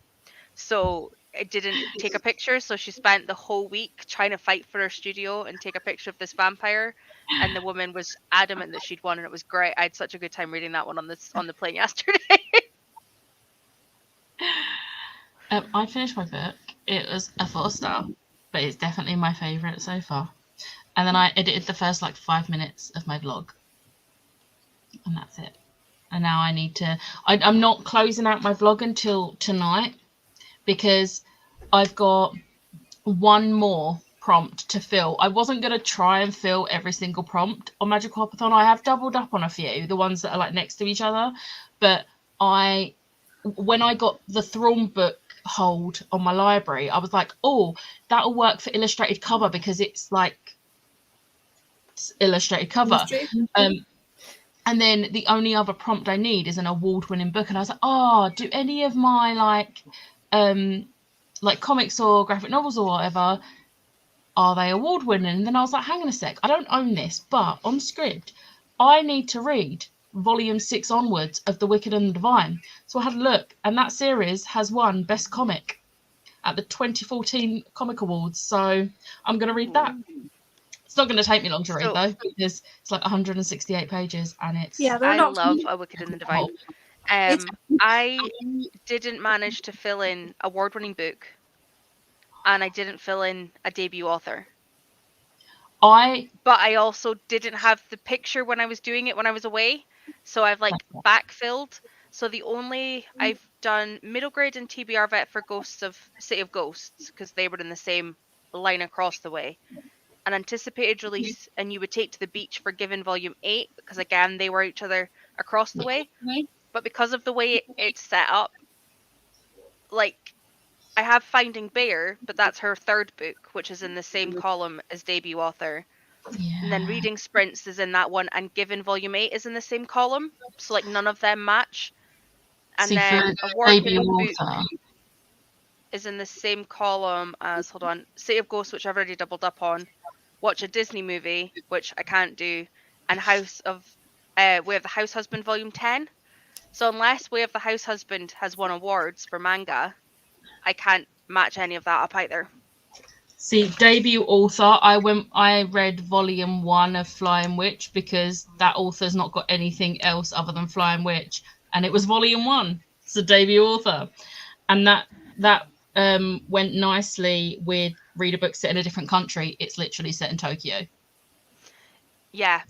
So it didn't take a picture, so she spent the whole week trying to fight for her studio and take a picture of this vampire, and the woman was adamant that she'd won, and it was great. I had such a good time reading that one on the plane yesterday. I finished my book. It was a 4-star, but it's definitely my favourite so far. And then I edited the first 5 minutes of my vlog, and that's it. And now I need to. I'm not closing out my vlog until tonight, because I've got one more prompt to fill. I wasn't going to try and fill every single prompt on Magical Hopathon. I have doubled up on a few, the ones that are next to each other. But when I got the Thrawn book hold on my library, I was like, oh, that'll work for illustrated cover, because it's illustrated cover. And then the only other prompt I need is an award-winning book. And I was like, oh, do any of my comics or graphic novels or whatever, are they award-winning? And then I was like, hang on a sec, I don't own this, but on Scribd, I need to read volume 6 onwards of The Wicked and the Divine. So I had a look, and that series has won Best Comic at the 2014 Comic Awards. So I'm going to read that. It's not going to take me long to read, though, because it's 168 pages, and it's... Yeah, I love A Wicked and the Divine. I didn't manage to fill in award-winning book, and I didn't fill in a debut author. But I also didn't have the picture when I was doing it when I was away, so I've backfilled. So I've done middle grade and TBR vet for Ghosts of City of Ghosts, because they were in the same line across the way. An anticipated release, and You Would Take to the Beach for Given Volume 8, because again they were each other across the way. But because of the way it's set up, I have Finding Bear, but that's her third book, which is in the same column as debut author. Yeah. And then Reading Sprints is in that one, and Given Volume 8 is in the same column. So none of them match. And then debut award-winning author book is in the same column as, City of Ghosts, which I've already doubled up on. Watch a Disney movie, which I can't do, and Way of the House Husband Volume 10. So unless Way of the House Husband has won awards for manga, I can't match any of that up either. See, debut author, I read volume 1 of Flying Witch, because that author's not got anything else other than Flying Witch, and it was volume 1. It's the debut author, and that went nicely with read a book set in a different country. It's literally set in Tokyo. Yeah,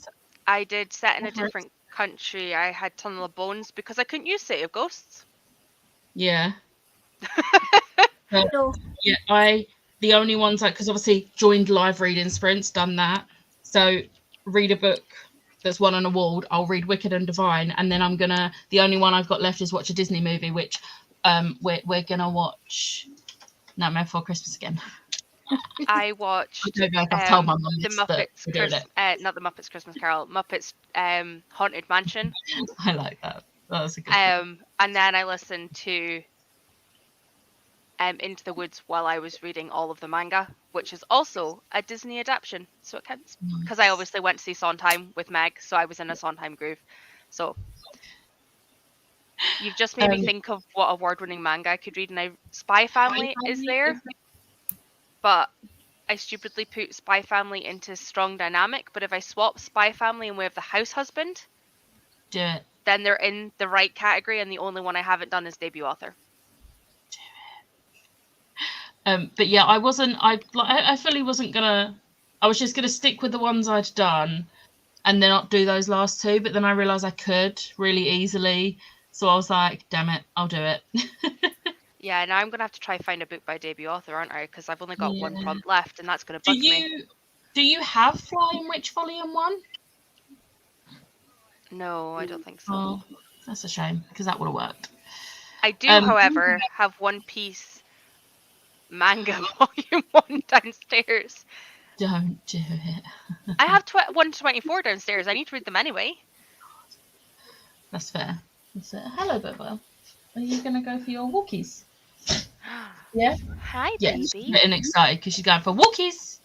I did set in a different country. I had Tunnel of Bones because I couldn't use City of Ghosts. Yeah. Yeah, the only ones because obviously joined live reading sprints, done that. So read a book that's won an award. I'll read Wicked and Divine, and then the only one I've got left is watch a Disney movie, which we're gonna watch Nightmare Before Christmas again. I watched I've told my mum the Muppets, not the Muppets Christmas Carol, Muppets Haunted Mansion. I like that. That was a good one. And then I listened to Into the Woods while I was reading all of the manga, which is also a Disney adaptation, so it counts. Because I obviously went to see Sondheim with Meg, so I was in a Sondheim groove. So you've just made me think of what award-winning manga I could read, and Spy Family is there, but I stupidly put Spy Family into Strong Dynamic. But if I swap Spy Family and Way of the House Husband, Do it. then they're in the right category, and the only one I haven't done is debut author. But yeah, I fully wasn't gonna. I was just gonna stick with the ones I'd done, and then not do those last two. But then I realised I could really easily, so I was like, "Damn it, I'll do it." Yeah, now I'm gonna have to try find a book by debut author, aren't I? Because I've only got one prompt left, and that's gonna bug me. Do you have Flying Witch Volume 1? No, I don't think so. Oh, that's a shame, because that would have worked. I do, however, have One Piece manga Volume 1 downstairs. Don't do it. I have 1 to 24 downstairs. I need to read them anyway. That's fair. So, hello, Bubba. Are you going to go for your walkies? Yeah? Hi, Yeah, she's baby. getting excited because she's going for walkies.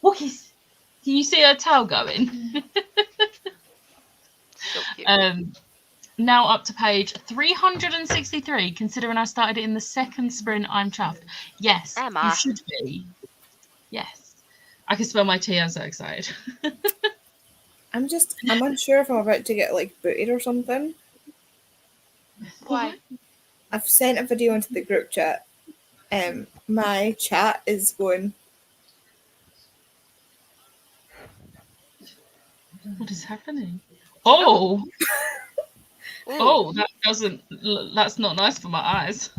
Walkies. Can you see her tail going? So cute. Now up to page 363. Considering I started it in the second sprint, I'm chuffed. Yes, Emma. you should be. Yes. I can smell my tea. I'm so excited. I'm unsure if I'm about to get like booted or something. Why? I've sent a video into the group chat. My chat is going. What is happening? Oh, Ooh. oh, that's not nice for my eyes.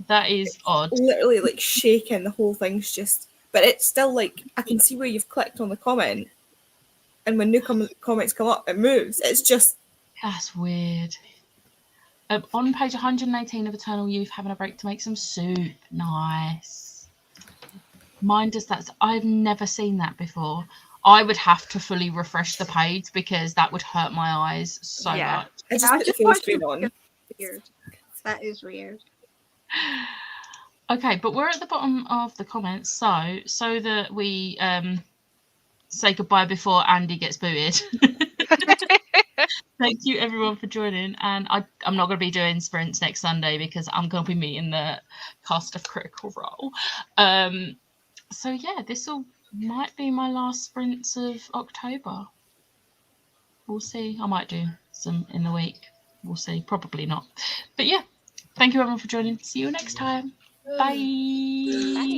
That is odd. Literally like shaking. The whole thing's just, but it's still like I can see where you've clicked on the comment, and when new comments come up, it moves. It's just That's weird. On page 118 of Eternal Youth, having a break to make some soup. Nice. Mine does that. I've never seen that before. I would have to fully refresh the page because that would hurt my eyes so Yeah. much. I just I put the just full watched screen it. on. Weird. That is weird. Okay, but we're at the bottom of the comments, so that we say goodbye before Andy gets booted. Thank you everyone for joining, and I'm not going to be doing sprints next Sunday because I'm going to be meeting the cast of Critical Role. So yeah, this might be my last sprints of October. We'll see. I might do some in the week. We'll see. Probably not. But yeah, thank you everyone for joining. See you next time. Bye. Bye.